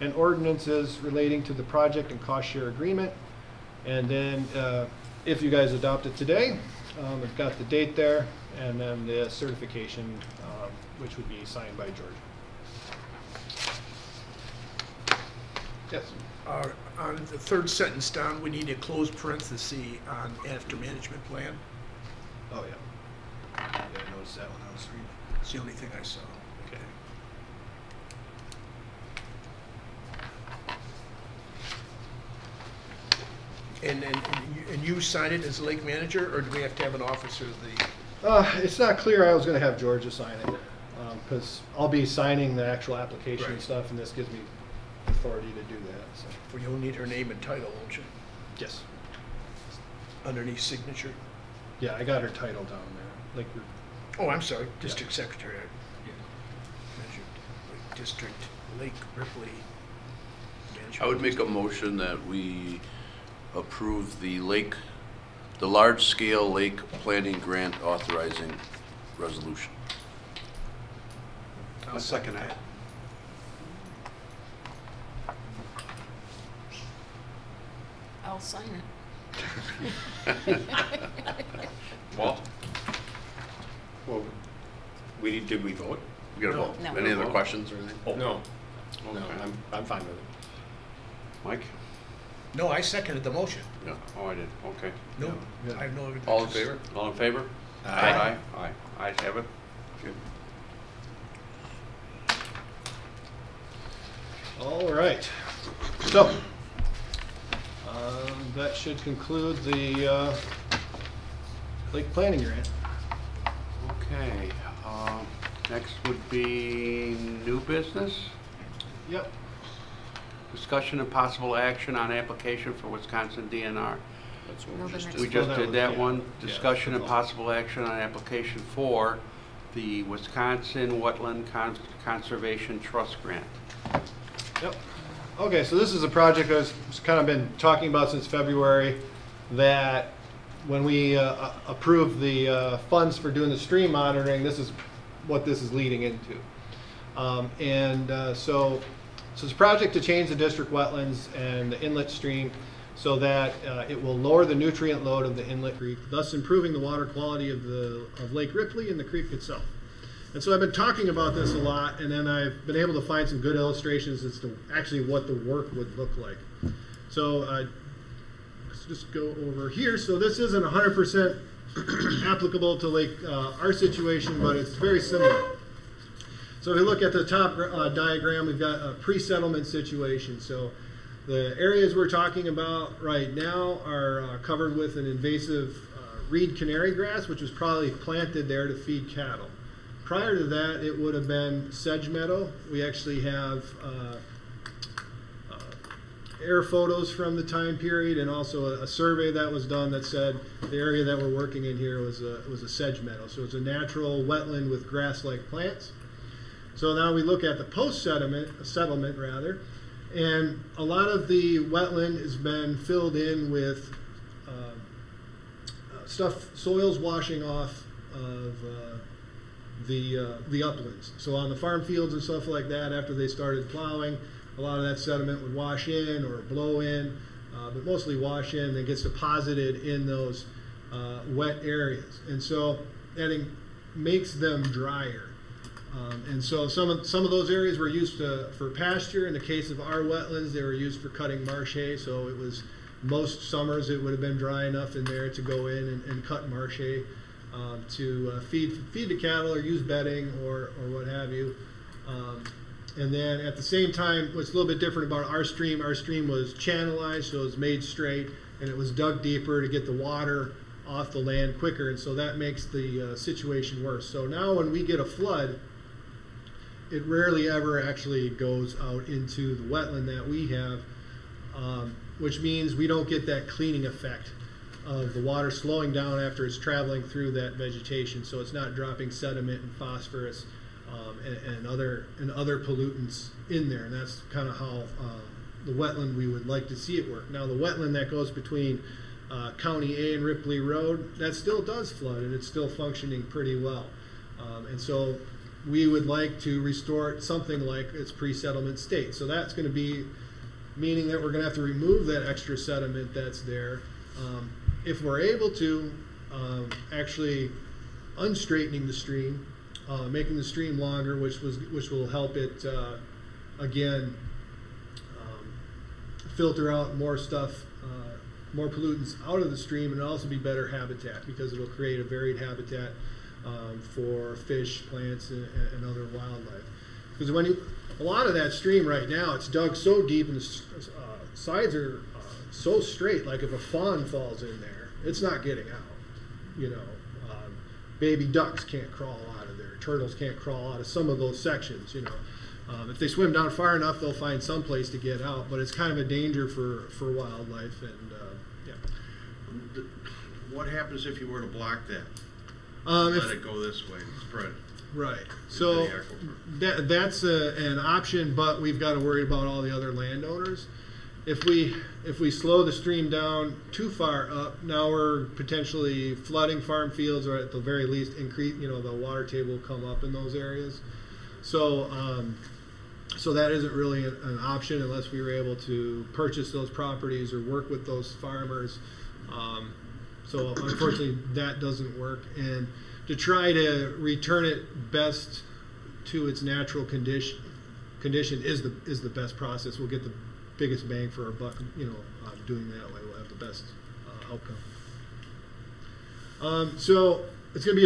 and ordinances relating to the project and cost share agreement. And then if you guys adopt it today, I've got the date there, and then the certification, which would be signed by George. Yes.
On the third sentence down, we need a closed parenthesis on after management plan.
Oh, yeah. I noticed that when I was reading.
It's the only thing I saw. Okay. And you sign it as lake manager, or do we have to have an officer of the?
It's not clear. I was going to have Georgia sign it because I'll be signing the actual application and stuff, and this gives me authority to do that. So.
Well, you'll need her name and title, won't you?
Yes.
Underneath signature.
Yeah, I got her title down there. Like.
Oh, I'm sorry, District Secretary. District Lake Ripley.
I would make a motion that we approve the large-scale lake planning grant authorizing resolution.
I'll second that.
I'll sign it.
Walt?
Well, did we vote?
We got a vote.
No.
Any other questions or anything?
Oh. No.
Okay.
No, I'm fine with it.
Mike?
No, I seconded the motion.
Yeah. Oh, I did, okay.
No,
Yeah.
I have no.
All in favor?
All in favor?
Aye.
Aye. Ayes have it. Good.
All right. So that should conclude the lake planning grant.
Okay, next would be new business.
Yep.
Discussion and possible action on application for Wisconsin DNR.
That's
No,
what we
the
just
next
did.
We just
that
did
was-
that
yeah.
one.
Yeah,
Discussion and
that's all.
possible action on application for the Wisconsin Wetland Conservation Trust Grant.
Yep. Okay, so this is a project I've kind of been talking about since February, that when we approved the funds for doing the stream monitoring, this is what this is leading into. So it's a project to change the district wetlands and the inlet stream so that it will lower the nutrient load of the inlet creek, thus improving the water quality of Lake Ripley and the creek itself. And so I've been talking about this a lot, and then I've been able to find some good illustrations as to actually what the work would look like. So let's just go over here. So this isn't 100% applicable to Lake our situation, but it's very similar. So if you look at the top diagram, we've got a pre-settlement situation. So the areas we're talking about right now are covered with an invasive reed canary grass, which was probably planted there to feed cattle. Prior to that, it would have been sedge meadow. We actually have air photos from the time period, and also a survey that was done that said the area that we're working in here was a sedge meadow. So it's a natural wetland with grass-like plants. So now we look at the settlement rather, and a lot of the wetland has been filled in with soils washing off of the uplands. So on the farm fields and stuff like that, after they started plowing, a lot of that sediment would wash in or blow in, but mostly wash in, and gets deposited in those wet areas. And so that makes them drier. And so some of those areas were used for pasture. In the case of our wetlands, they were used for cutting marsh hay. So it was, most summers it would have been dry enough in there to go in and cut marsh hay to feed the cattle or use bedding or what have you. And then at the same time, what's a little bit different about our stream was channelized, so it was made straight, and it was dug deeper to get the water off the land quicker, and so that makes the situation worse. So now when we get a flood, it rarely ever actually goes out into the wetland that we have, which means we don't get that cleaning effect of the water slowing down after it's traveling through that vegetation. So it's not dropping sediment and phosphorus and other pollutants in there. And that's kind of how the wetland we would like to see it work. Now the wetland that goes between County A and Ripley Road, that still does flood, and it's still functioning pretty well. And so we would like to restore something like its pre-settlement state. So that's going to be meaning that we're going to have to remove that extra sediment that's there. If we're able to, actually unstraightening the stream, making the stream longer, which will help it again filter out more stuff, more pollutants out of the stream, and it'll also be better habitat because it'll create a varied habitat for fish, plants, and other wildlife. Because a lot of that stream right now, it's dug so deep and the sides are so straight. Like if a fawn falls in there, it's not getting out. You know, baby ducks can't crawl out of there. Turtles can't crawl out of some of those sections. You know, if they swim down far enough, they'll find some place to get out. But it's kind of a danger for wildlife. And yeah.
What happens if you were to block that?
Let
it go this way and spread.
Right. So that's an option, but we've got to worry about all the other landowners. If we slow the stream down too far up, now we're potentially flooding farm fields, or at the very least increase, the water table will come up in those areas. So so that isn't really an option unless we were able to purchase those properties or work with those farmers. So unfortunately that doesn't work, and to try to return it best to its natural condition is the best process. We'll get the biggest bang for our buck, doing that way. We'll have the best outcome. So it's going to be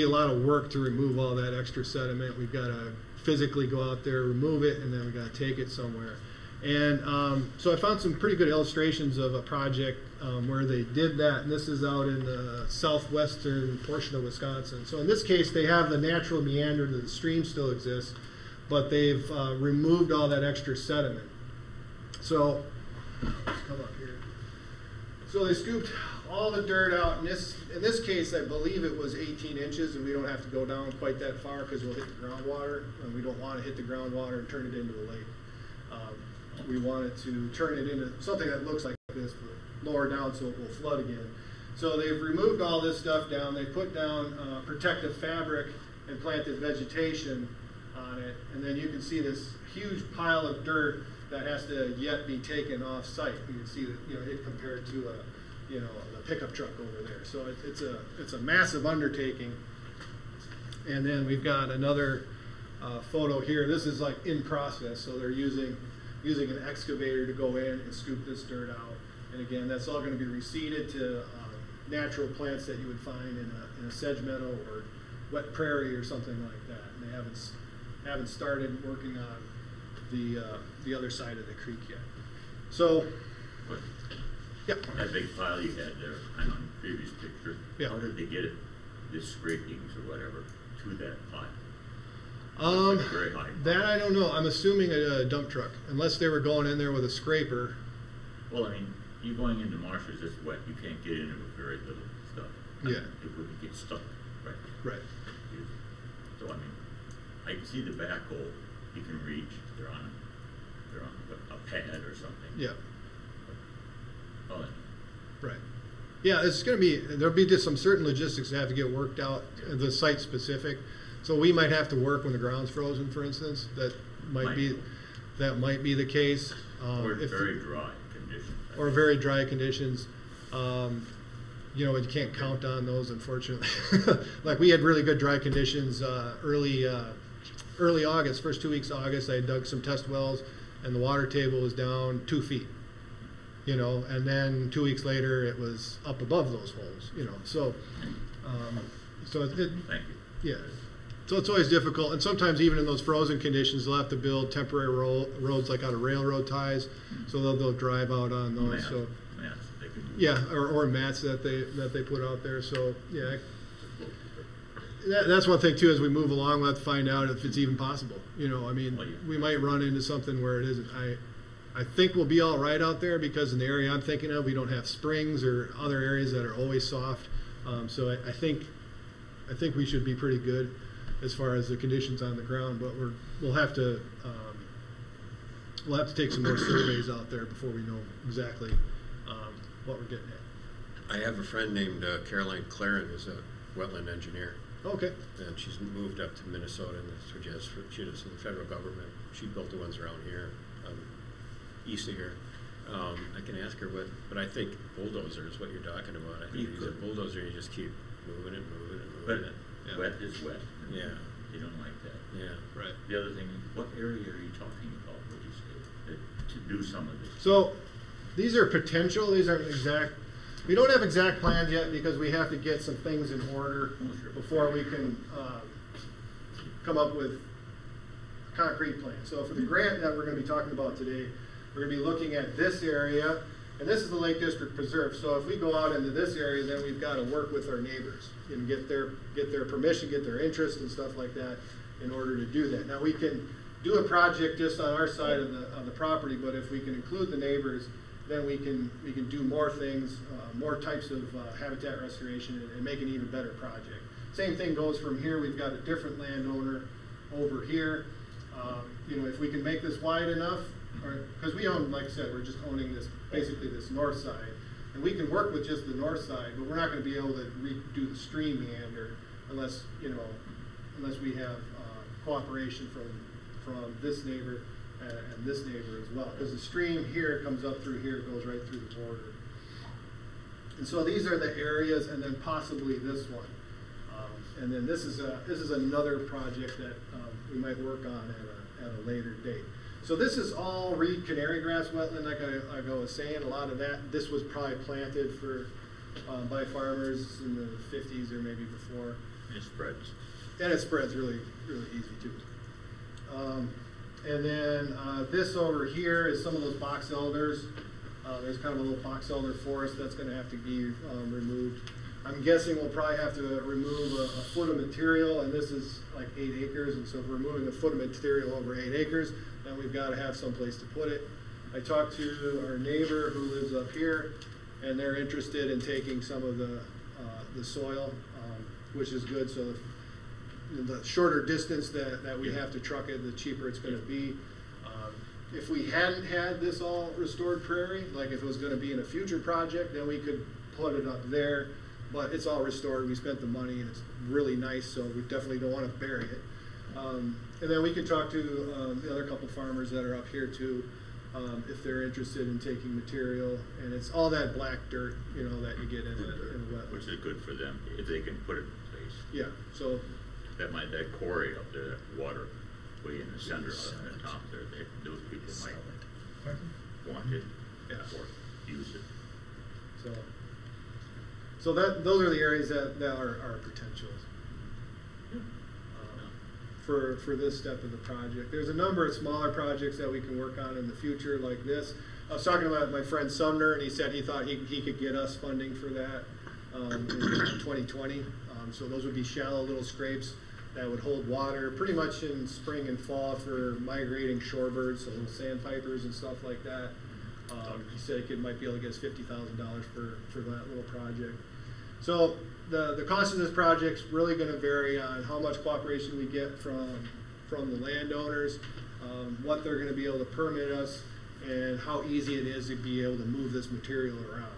a lot of work to remove all that extra sediment. We've got to physically go out there, remove it, and then we've got to take it somewhere.
And so I found some pretty good illustrations of a project where they did that, and this is out in the southwestern portion of Wisconsin. So in this case, they have the natural meander that the stream still exists, but they've removed all that extra sediment. So, let's come up here. So they scooped all the dirt out. In this case, I believe it was 18 inches, and we don't have to go down quite that far because we'll hit the groundwater, and we don't want to hit the groundwater and turn it into a lake. We wanted to turn it into something that looks like this, but lower down so it will flood again. So they've removed all this stuff down. They put down protective fabric and planted vegetation on it, and then you can see this huge pile of dirt that has to yet be taken off site. You can see that, you know, it compared to the pickup truck over there. So it's a massive undertaking. And then we've got another photo here. This is like in process, so they're using an excavator to go in and scoop this dirt out. And again, that's all going to be reseeded to natural plants that you would find in a sedge meadow or wet prairie or something like that. And they haven't started working on the other side of the creek yet. So,
But
yep.
that big pile you had there on the previous picture,
Yeah.
how did they get it, the scrapings or whatever, to that pile? Very high.
That I don't know. I'm assuming a dump truck, unless they were going in there with a scraper.
Well, I mean, you going into marshes that's wet, you can't get in it with very little stuff.
Yeah.
It would get stuck, right?
Right.
So, I mean, I can see the backhoe you can reach. They're on a pad or something.
Yeah.
Oh,
Right. Yeah, it's going to be, there'll be just some certain logistics that have to get worked out, the site specific. So we might have to work when the ground's frozen, for instance. That might be the case.
or very dry conditions.
Or very dry conditions. You know, you can't count on those, unfortunately. Like we had really good dry conditions early August, first 2 weeks of August. I dug some test wells, and the water table was down 2 feet. You know, and then 2 weeks later it was up above those holes. You know, so
Thank you.
yeah. So it's always difficult, and sometimes even in those frozen conditions, they'll have to build temporary roads like out of railroad ties, so they'll drive out on those.
Mats,
So
they can
yeah, or mats that they put out there. So yeah, that's one thing too. As we move along, we'll have to find out if it's even possible. You know, I mean, we might run into something where it isn't. I think we'll be all right out there because in the area I'm thinking of, we don't have springs or other areas that are always soft. So I think we should be pretty good as far as the conditions on the ground. But we'll have to take some more surveys out there before we know exactly what we're getting at.
I have a friend named Caroline Claren, who's a wetland engineer.
Okay.
And she's moved up to Minnesota, and that's what she does for the federal government. She built the ones around here, east of here. I can ask her but I think bulldozer is what you're talking about. I think you use a bulldozer and you just keep moving it.
But
Yeah.
wet is wet.
Yeah.
They don't like that.
Yeah.
Right.
The other thing, what area are you talking about, would you say, to do some of this?
So these are potential. These aren't exact. We don't have exact plans yet because we have to get some things in order before we can come up with a concrete plan. So for the grant that we're going to be talking about today, we're going to be looking at this area, and this is the Lake District Preserve. So if we go out into this area, then we've got to work with our neighbors and get their permission, get their interest and stuff like that in order to do that. Now we can do a project just on our side of the property, but if we can include the neighbors, then we can do more things, more types of habitat restoration, and make an even better project. Same thing goes from here. We've got a different landowner over here. You know, if we can make this wide enough, because we own, like I said, we're just owning this, basically this north side, and we can work with just the north side, but we're not going to be able to redo the stream meander unless we have cooperation from this neighbor and this neighbor as well, because the stream here comes up through here, goes right through the border. And so these are the areas, and then possibly this one, and then this is another project that we might work on at a later date. So this is all reed canary grass wetland, like I was saying. A lot of this was probably planted by farmers in the 50s or maybe before.
It spreads.
And it spreads really, really easy too. And then this over here is some of those box elders. There's kind of a little box elder forest that's going to have to be removed. I'm guessing we'll probably have to remove a foot of material, and this is like 8 acres, and so if we're removing a foot of material over 8 acres, then we've got to have some place to put it. I talked to our neighbor who lives up here, and they're interested in taking some of the soil, which is good. So the shorter distance that we have to truck it, the cheaper it's going to be. If we hadn't had this all restored prairie, like if it was going to be in a future project, then we could put it up there. But it's all restored. We spent the money, and it's really nice, so we definitely don't want to bury it. And then we could talk to the other couple farmers that are up here too, if they're interested in taking material. And it's all that black dirt, you know, that you get in the wetlands.
Which is good for them if they can put it in place.
Yeah. So
That quarry up there, that water way in the center of the top there, those people might want it or use it.
So those are the areas that are potentials for this step of the project. There's a number of smaller projects that we can work on in the future, like this. I was talking about my friend Sumner, and he said he thought he could get us funding for that in 2020. So those would be shallow little scrapes that would hold water pretty much in spring and fall for migrating shorebirds, so little sandpipers and stuff like that. He said he might be able to get us $50,000 for that little project. So the cost of this project's really going to vary on how much cooperation we get from the landowners, what they're going to be able to permit us, and how easy it is to be able to move this material around.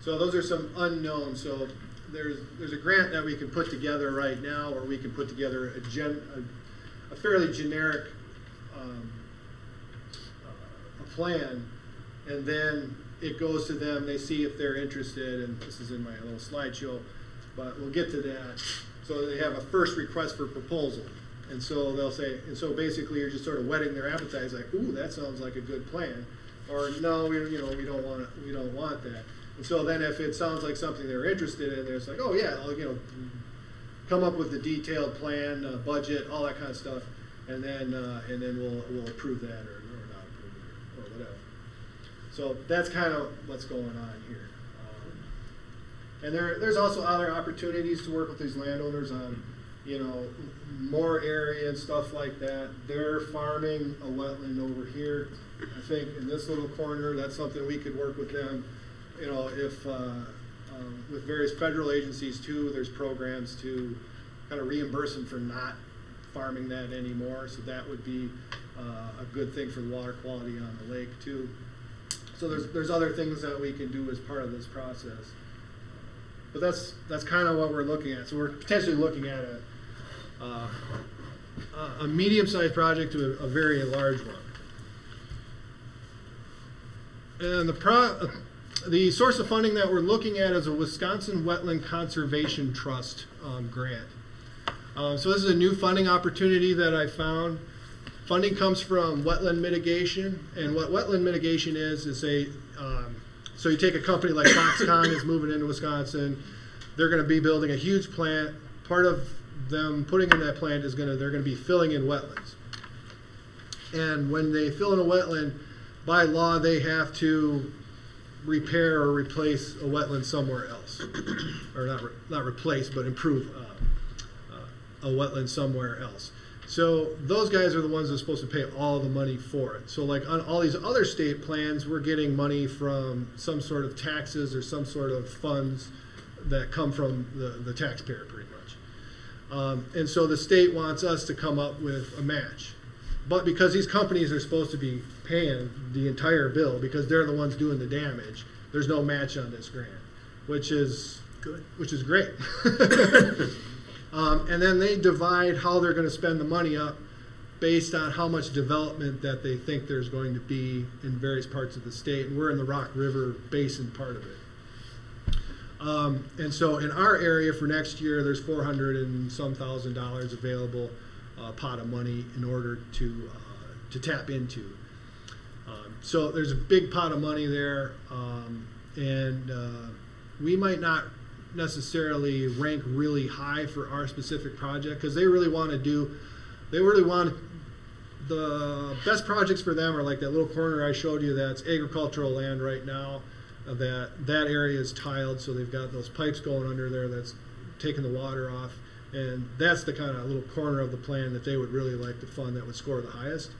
So those are some unknowns. So there's a grant that we can put together right now, or we can put together a fairly generic a plan, and then it goes to them. They see if they're interested, and this is in my little slideshow, but we'll get to that. So they have a first request for proposal, and so they'll say, and so basically you're just sort of whetting their appetite. It's like, ooh, that sounds like a good plan, or no, we don't want that. And so then if it sounds like something they're interested in, it's like, oh yeah, I'll, come up with the detailed plan, budget, all that kind of stuff, and then we'll approve that or not approve it or whatever. So that's kind of what's going on here. And there's also other opportunities to work with these landowners on, more area and stuff like that. They're farming a wetland over here. I think in this little corner, that's something we could work with them. If with various federal agencies too, there's programs to kind of reimburse them for not farming that anymore. So that would be a good thing for the water quality on the lake too. So there's other things that we can do as part of this process. But that's kind of what we're looking at. So we're potentially looking at a medium-sized project to a very large one. And the source of funding that we're looking at is a Wisconsin Wetland Conservation Trust grant. So this is a new funding opportunity that I found. Funding comes from wetland mitigation, and what wetland mitigation is so you take a company like Foxconn is moving into Wisconsin. They're going to be building a huge plant. Part of them putting in that plant is they're going to be filling in wetlands. And when they fill in a wetland, by law they have to repair or replace a wetland somewhere else, or not replace, but improve a wetland somewhere else. So those guys are the ones that are supposed to pay all the money for it. So like on all these other state plans, we're getting money from some sort of taxes or some sort of funds that come from the taxpayer pretty much. And so the state wants us to come up with a match. But because these companies are supposed to be paying the entire bill because they're the ones doing the damage, there's no match on this grant, which is good, which is great. And then they divide how they're going to spend the money up based on how much development that they think there's going to be in various parts of the state. And we're in the Rock River Basin part of it. And so in our area for next year, there's $400 and some thousand available pot of money in order to tap into. So there's a big pot of money there, and we might not necessarily rank really high for our specific project because they really want the best projects for them are like that little corner I showed you that's agricultural land right now. That area is tiled, so they've got those pipes going under there that's taking the water off. And that's the kind of little corner of the plan that they would really like to fund that would score the highest.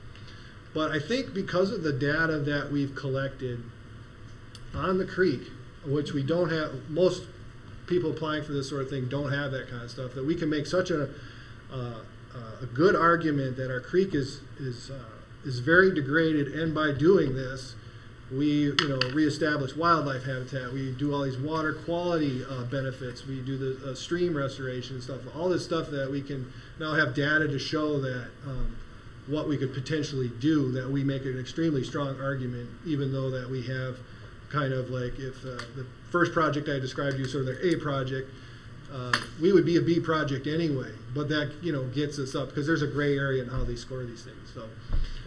But I think because of the data that we've collected on the creek, which we don't have, most people applying for this sort of thing don't have that kind of stuff, that we can make such a good argument that our creek is very degraded, and by doing this, we reestablish wildlife habitat. We do all these water quality benefits. We do the stream restoration and stuff. All this stuff that we can now have data to show that what we could potentially do. That we make an extremely strong argument, even though that we have kind of like if the first project I described to you, sort of their A project, we would be a B project anyway. But that gets us up because there's a gray area in how they score these things.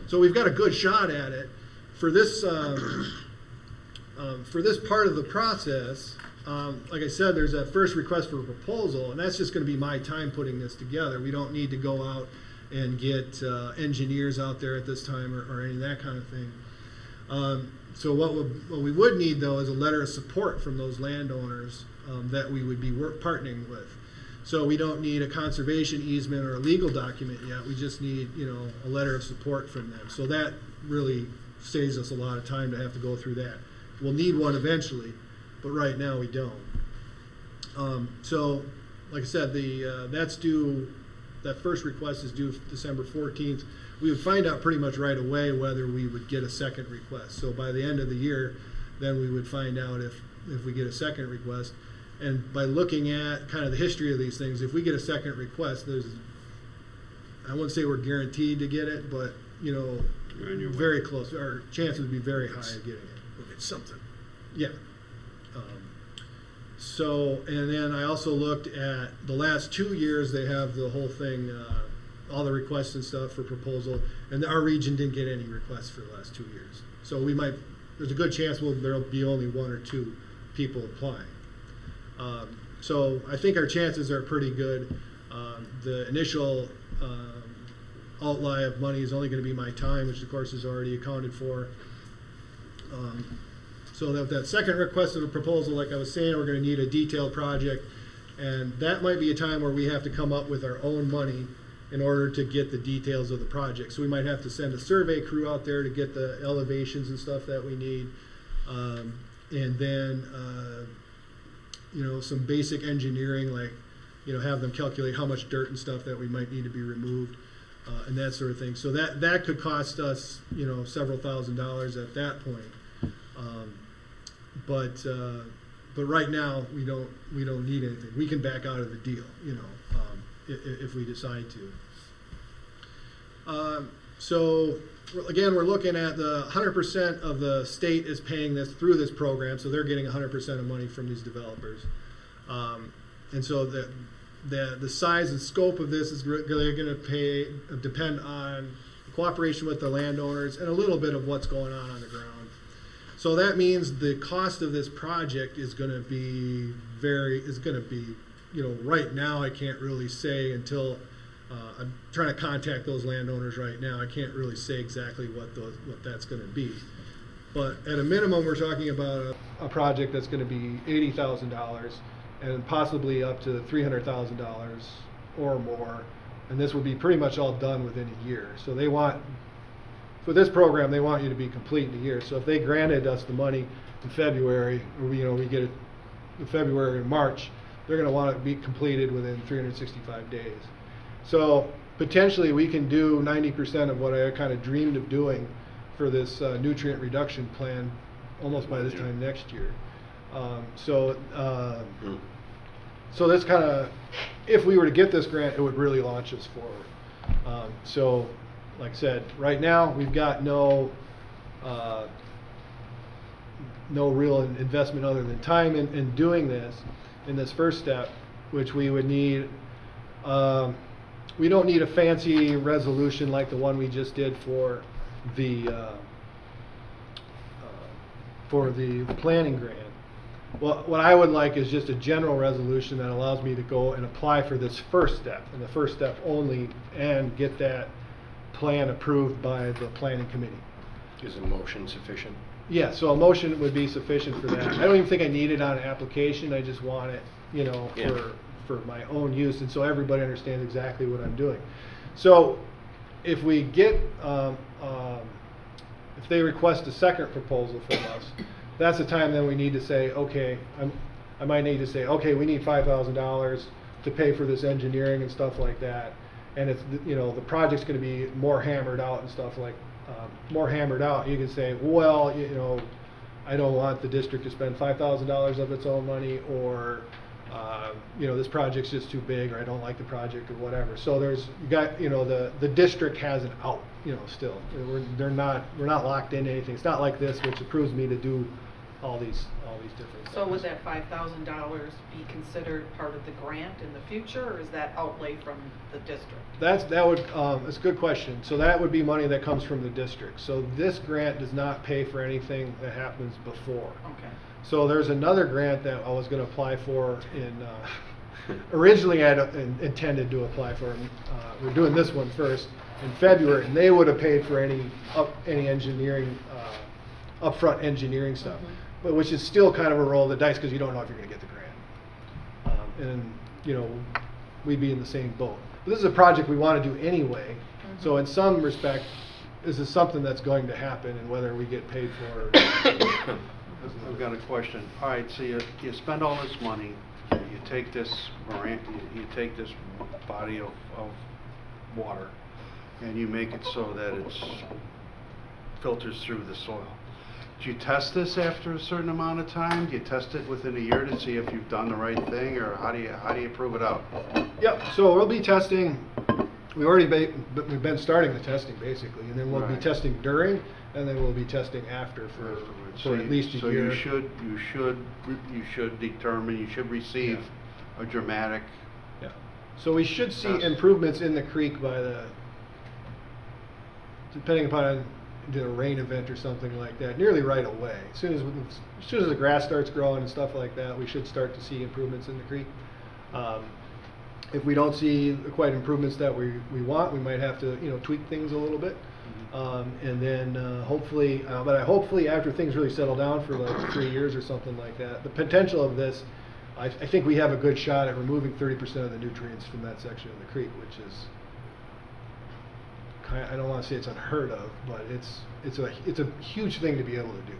So we've got a good shot at it. For this part of the process, like I said, there's a first request for a proposal, and that's just going to be my time putting this together. We don't need to go out and get engineers out there at this time or any of that kind of thing. So what we would need, though, is a letter of support from those landowners that we would be partnering with. So we don't need a conservation easement or a legal document yet. We just need, a letter of support from them. So that really saves us a lot of time to have to go through that. We'll need one eventually, but right now we don't. So, like I said, that's due. That first request is due December 14th. We would find out pretty much right away whether we would get a second request. So by the end of the year, then we would find out if we get a second request. And by looking at kind of the history of these things, if we get a second request, I wouldn't say we're guaranteed to get it, but very close. Our chances would be very high of getting it.
We'll get something.
Yeah. And then I also looked at the last 2 years. They have the whole thing, all the requests and stuff for proposal, and our region didn't get any requests for the last 2 years. So there's a good chance there'll be only 1 or 2 people applying. So I think our chances are pretty good. The initial outlay of money is only going to be my time, which of course is already accounted for. So that second request of a proposal, like I was saying, we're going to need a detailed project, and that might be a time where we have to come up with our own money in order to get the details of the project. So we might have to send a survey crew out there to get the elevations and stuff that we need, and then some basic engineering, like have them calculate how much dirt and stuff that we might need to be removed, and that sort of thing. So that could cost us several $1,000s at that point. But right now we don't need anything. We can back out of the deal, if we decide to. So again, we're looking at the 100% of the state is paying this through this program, so they're getting 100% of money from these developers. And so the size and scope of this is going to depend on cooperation with the landowners and a little bit of what's going on the ground. So that means the cost of this project is going to be right now I can't really say until I'm trying to contact those landowners right now. I can't really say exactly what that's going to be. But at a minimum, we're talking about a project that's going to be $80,000 and possibly up to $300,000 or more. And this would be pretty much all done within a year. So for this program, they want you to be complete in a year. So if they granted us the money in February, or we get it in February and March, they're going to want it to be completed within 365 days. So potentially we can do 90% of what I kind of dreamed of doing for this nutrient reduction plan almost by this time next year. So that's kind of, if we were to get this grant, it would really launch us forward. So like I said, right now we've got no real investment other than time in doing this, in this first step, which we would need. We don't need a fancy resolution like the one we just did for the planning grant. Well, what I would like is just a general resolution that allows me to go and apply for this first step, and the first step only, and get that plan approved by the planning committee.
Is a motion sufficient?
Yeah, so a motion would be sufficient for that. I don't even think I need it on an application, I just want it, you know,
Yeah.
for my own use, and so everybody understands exactly what I'm doing. So, if we get, if they request a second proposal from us, that's the time then we need to say, okay, I might need to say, okay, we need $5,000 to pay for this engineering and stuff like that, and it's, you know, the project's gonna be more hammered out and stuff like, more hammered out. You can say, well, you know, I don't want the district to spend $5,000 of its own money, or you know, this project's just too big, or I don't like the project, or whatever. So there's, you got, you know, the district has an out, you know, still. We're not locked into anything. It's not like this, which approves me to do all these different things.
So would that $5,000 be considered part of the grant in the future, or is that outlay from the district?
That's a good question. So that would be money that comes from the district. So this grant does not pay for anything that happens before.
Okay.
So there's another grant that I was going to apply for in, originally I had intended to apply for, we're doing this one first in February, and they would have paid for any engineering, upfront engineering stuff, but which is still kind of a roll of the dice because you don't know if you're going to get the grant. And, you know, we'd be in the same boat. But this is a project we want to do anyway, so in some respect, this is something that's going to happen, and whether we get paid for it.
I've got a question. All right, so you spend all this money, you take this you take this body of water, and you make it so that it filters through the soil. Do you test this after a certain amount of time? Do you test it within a year to see if you've done the right thing, or how do you prove it out?
Yep. So we'll be testing. We've been starting the testing basically, and then we'll be testing during, and then we'll be testing after for at least a year.
So you should determine, you should receive a dramatic.
Yeah. So we should see improvements in the creek by depending upon the rain event or something like that, nearly right away. As soon as the grass starts growing and stuff like that, we should start to see improvements in the creek. If we don't see quite improvements that we want, we might have to, you know, tweak things a little bit. And then hopefully after things really settle down for like 3 years or something like that, the potential of this, I think we have a good shot at removing 30% of the nutrients from that section of the creek, which is I don't want to say it's unheard of, but it's a huge thing to be able to do.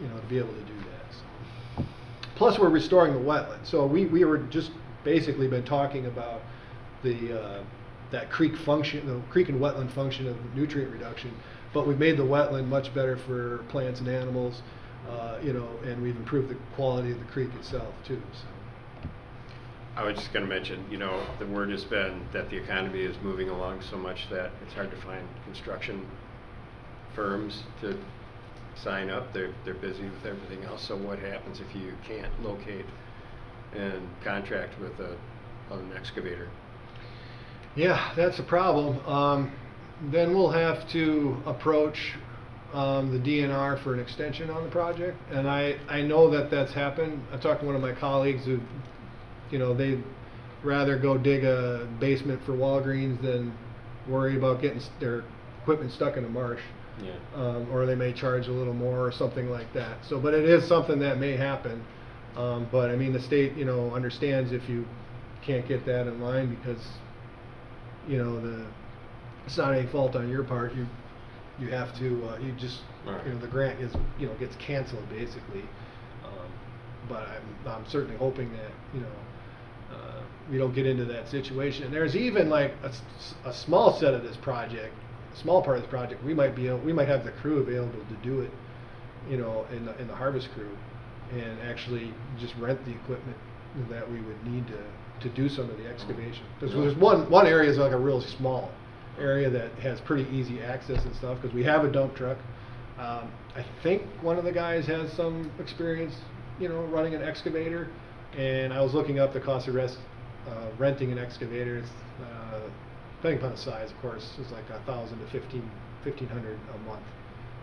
You know, to be able to do that. So. Plus, we're restoring the wetland. So we were just basically been talking about that creek function, the creek and wetland function of nutrient reduction, but we've made the wetland much better for plants and animals, you know, and we've improved the quality of the creek itself too. So.
I was just going to mention, you know, the word has been that the economy is moving along so much that it's hard to find construction firms to sign up. They're busy with everything else. So what happens if you can't locate and contract with an excavator?
Yeah, that's a problem. Then we'll have to approach the DNR for an extension on the project, and I know that that's happened. I talked to one of my colleagues who, you know, they'd rather go dig a basement for Walgreens than worry about getting their equipment stuck in a marsh. Yeah. Or they may charge a little more or something like that. So, but it is something that may happen. But I mean, the state, you know, understands if you can't get that in line because, you know, it's not any fault on your part. You have to, you just, you know, the grant is, you know, gets canceled basically. But I'm certainly hoping that, you know, we don't get into that situation. And there's even like a small set of this project, a small part of this project, we might have the crew available to do it, you know, in the harvest crew, and actually just rent the equipment that we would need to do some of the excavation. There's one area is like a real small area that has pretty easy access and stuff because we have a dump truck. I think one of the guys has some experience, you know, running an excavator, and I was looking up the cost of renting an excavator. It's, depending upon the size, of course, it's like $1,000 to $1,500 a month,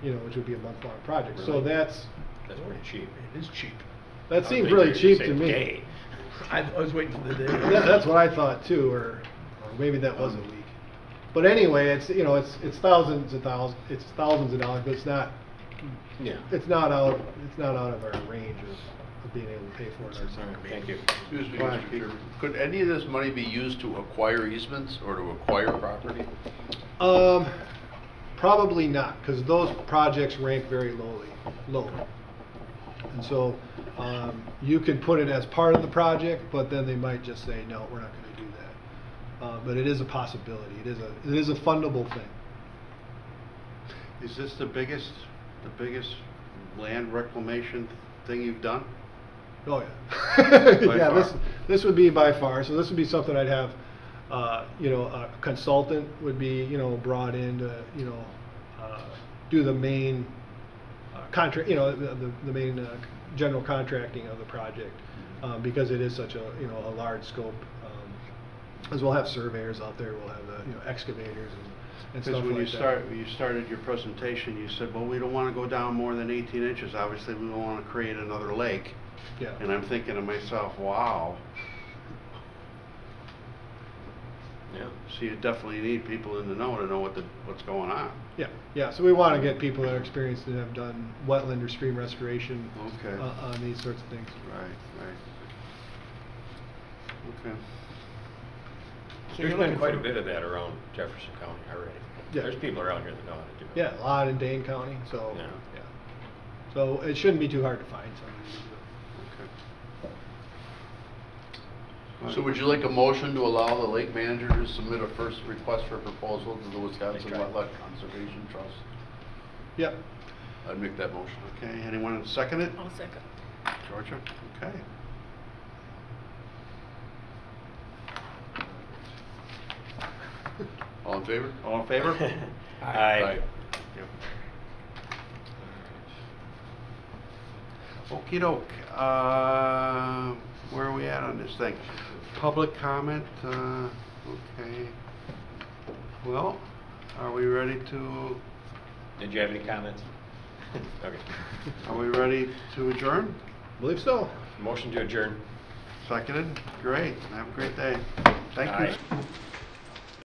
you know, which would be a month-long project. Really? So that's
pretty cheap.
It is cheap.
That seemed really cheap to me.
Day.
I was waiting for the day.
That's what I thought too, or maybe that was a week. But anyway, it's, you know, it's thousands of dollars, but it's not,
Yeah.
it's not out of our range of being able to pay for it
All
ourselves.
right, thank you.
Excuse me, Mr. Chairman. Could any of this money be used to acquire easements or to acquire property?
Probably not, because those projects rank very low. And so, you can put it as part of the project, but then they might just say, no, we're not gonna do that. But it is a possibility, it is a fundable thing.
Is this the biggest land reclamation thing you've done?
Oh, yeah.
By
Yeah,
far.
this would be by far, so this would be something I'd have, you know, a consultant would be, you know, brought in to, you know, do the main contract, you know, the main general contracting of the project, because it is such a, you know, a large scope. As we'll have surveyors out there, we'll have the, you know, excavators and stuff
Because
like that.
when you started your presentation, you said, well, we don't want to go down more than 18 inches. Obviously, we don't want to create another lake.
Yeah.
And I'm thinking to myself, wow.
Yeah.
So you definitely need people in the know to know what's going on.
Yeah, so we want to get people that are experienced and have done wetland or stream restoration
Okay.
on these sorts of things.
Right. Okay.
There's been quite a bit of that around Jefferson County already.
Yeah.
There's people around here that know how to do it.
Yeah, a lot in Dane County, so,
Yeah.
yeah. So it shouldn't be too hard to find somebody to do it.
Okay.
So would you like a motion to allow the lake manager to submit a first request for proposal to the Wisconsin
Nice try.
Wetland Conservation Trust?
Yep.
I'd make that motion.
Okay, anyone second it?
I'll second.
Georgia? Okay.
All in favor?
All in favor?
Aye.
Okey doke. Where are we at on this thing? Public comment, okay. Well, are we ready to,
Did you have any comments? Okay.
are we ready to adjourn?
Believe so.
Motion to adjourn.
Seconded? Great. Have a great day. Thank you.
Aye.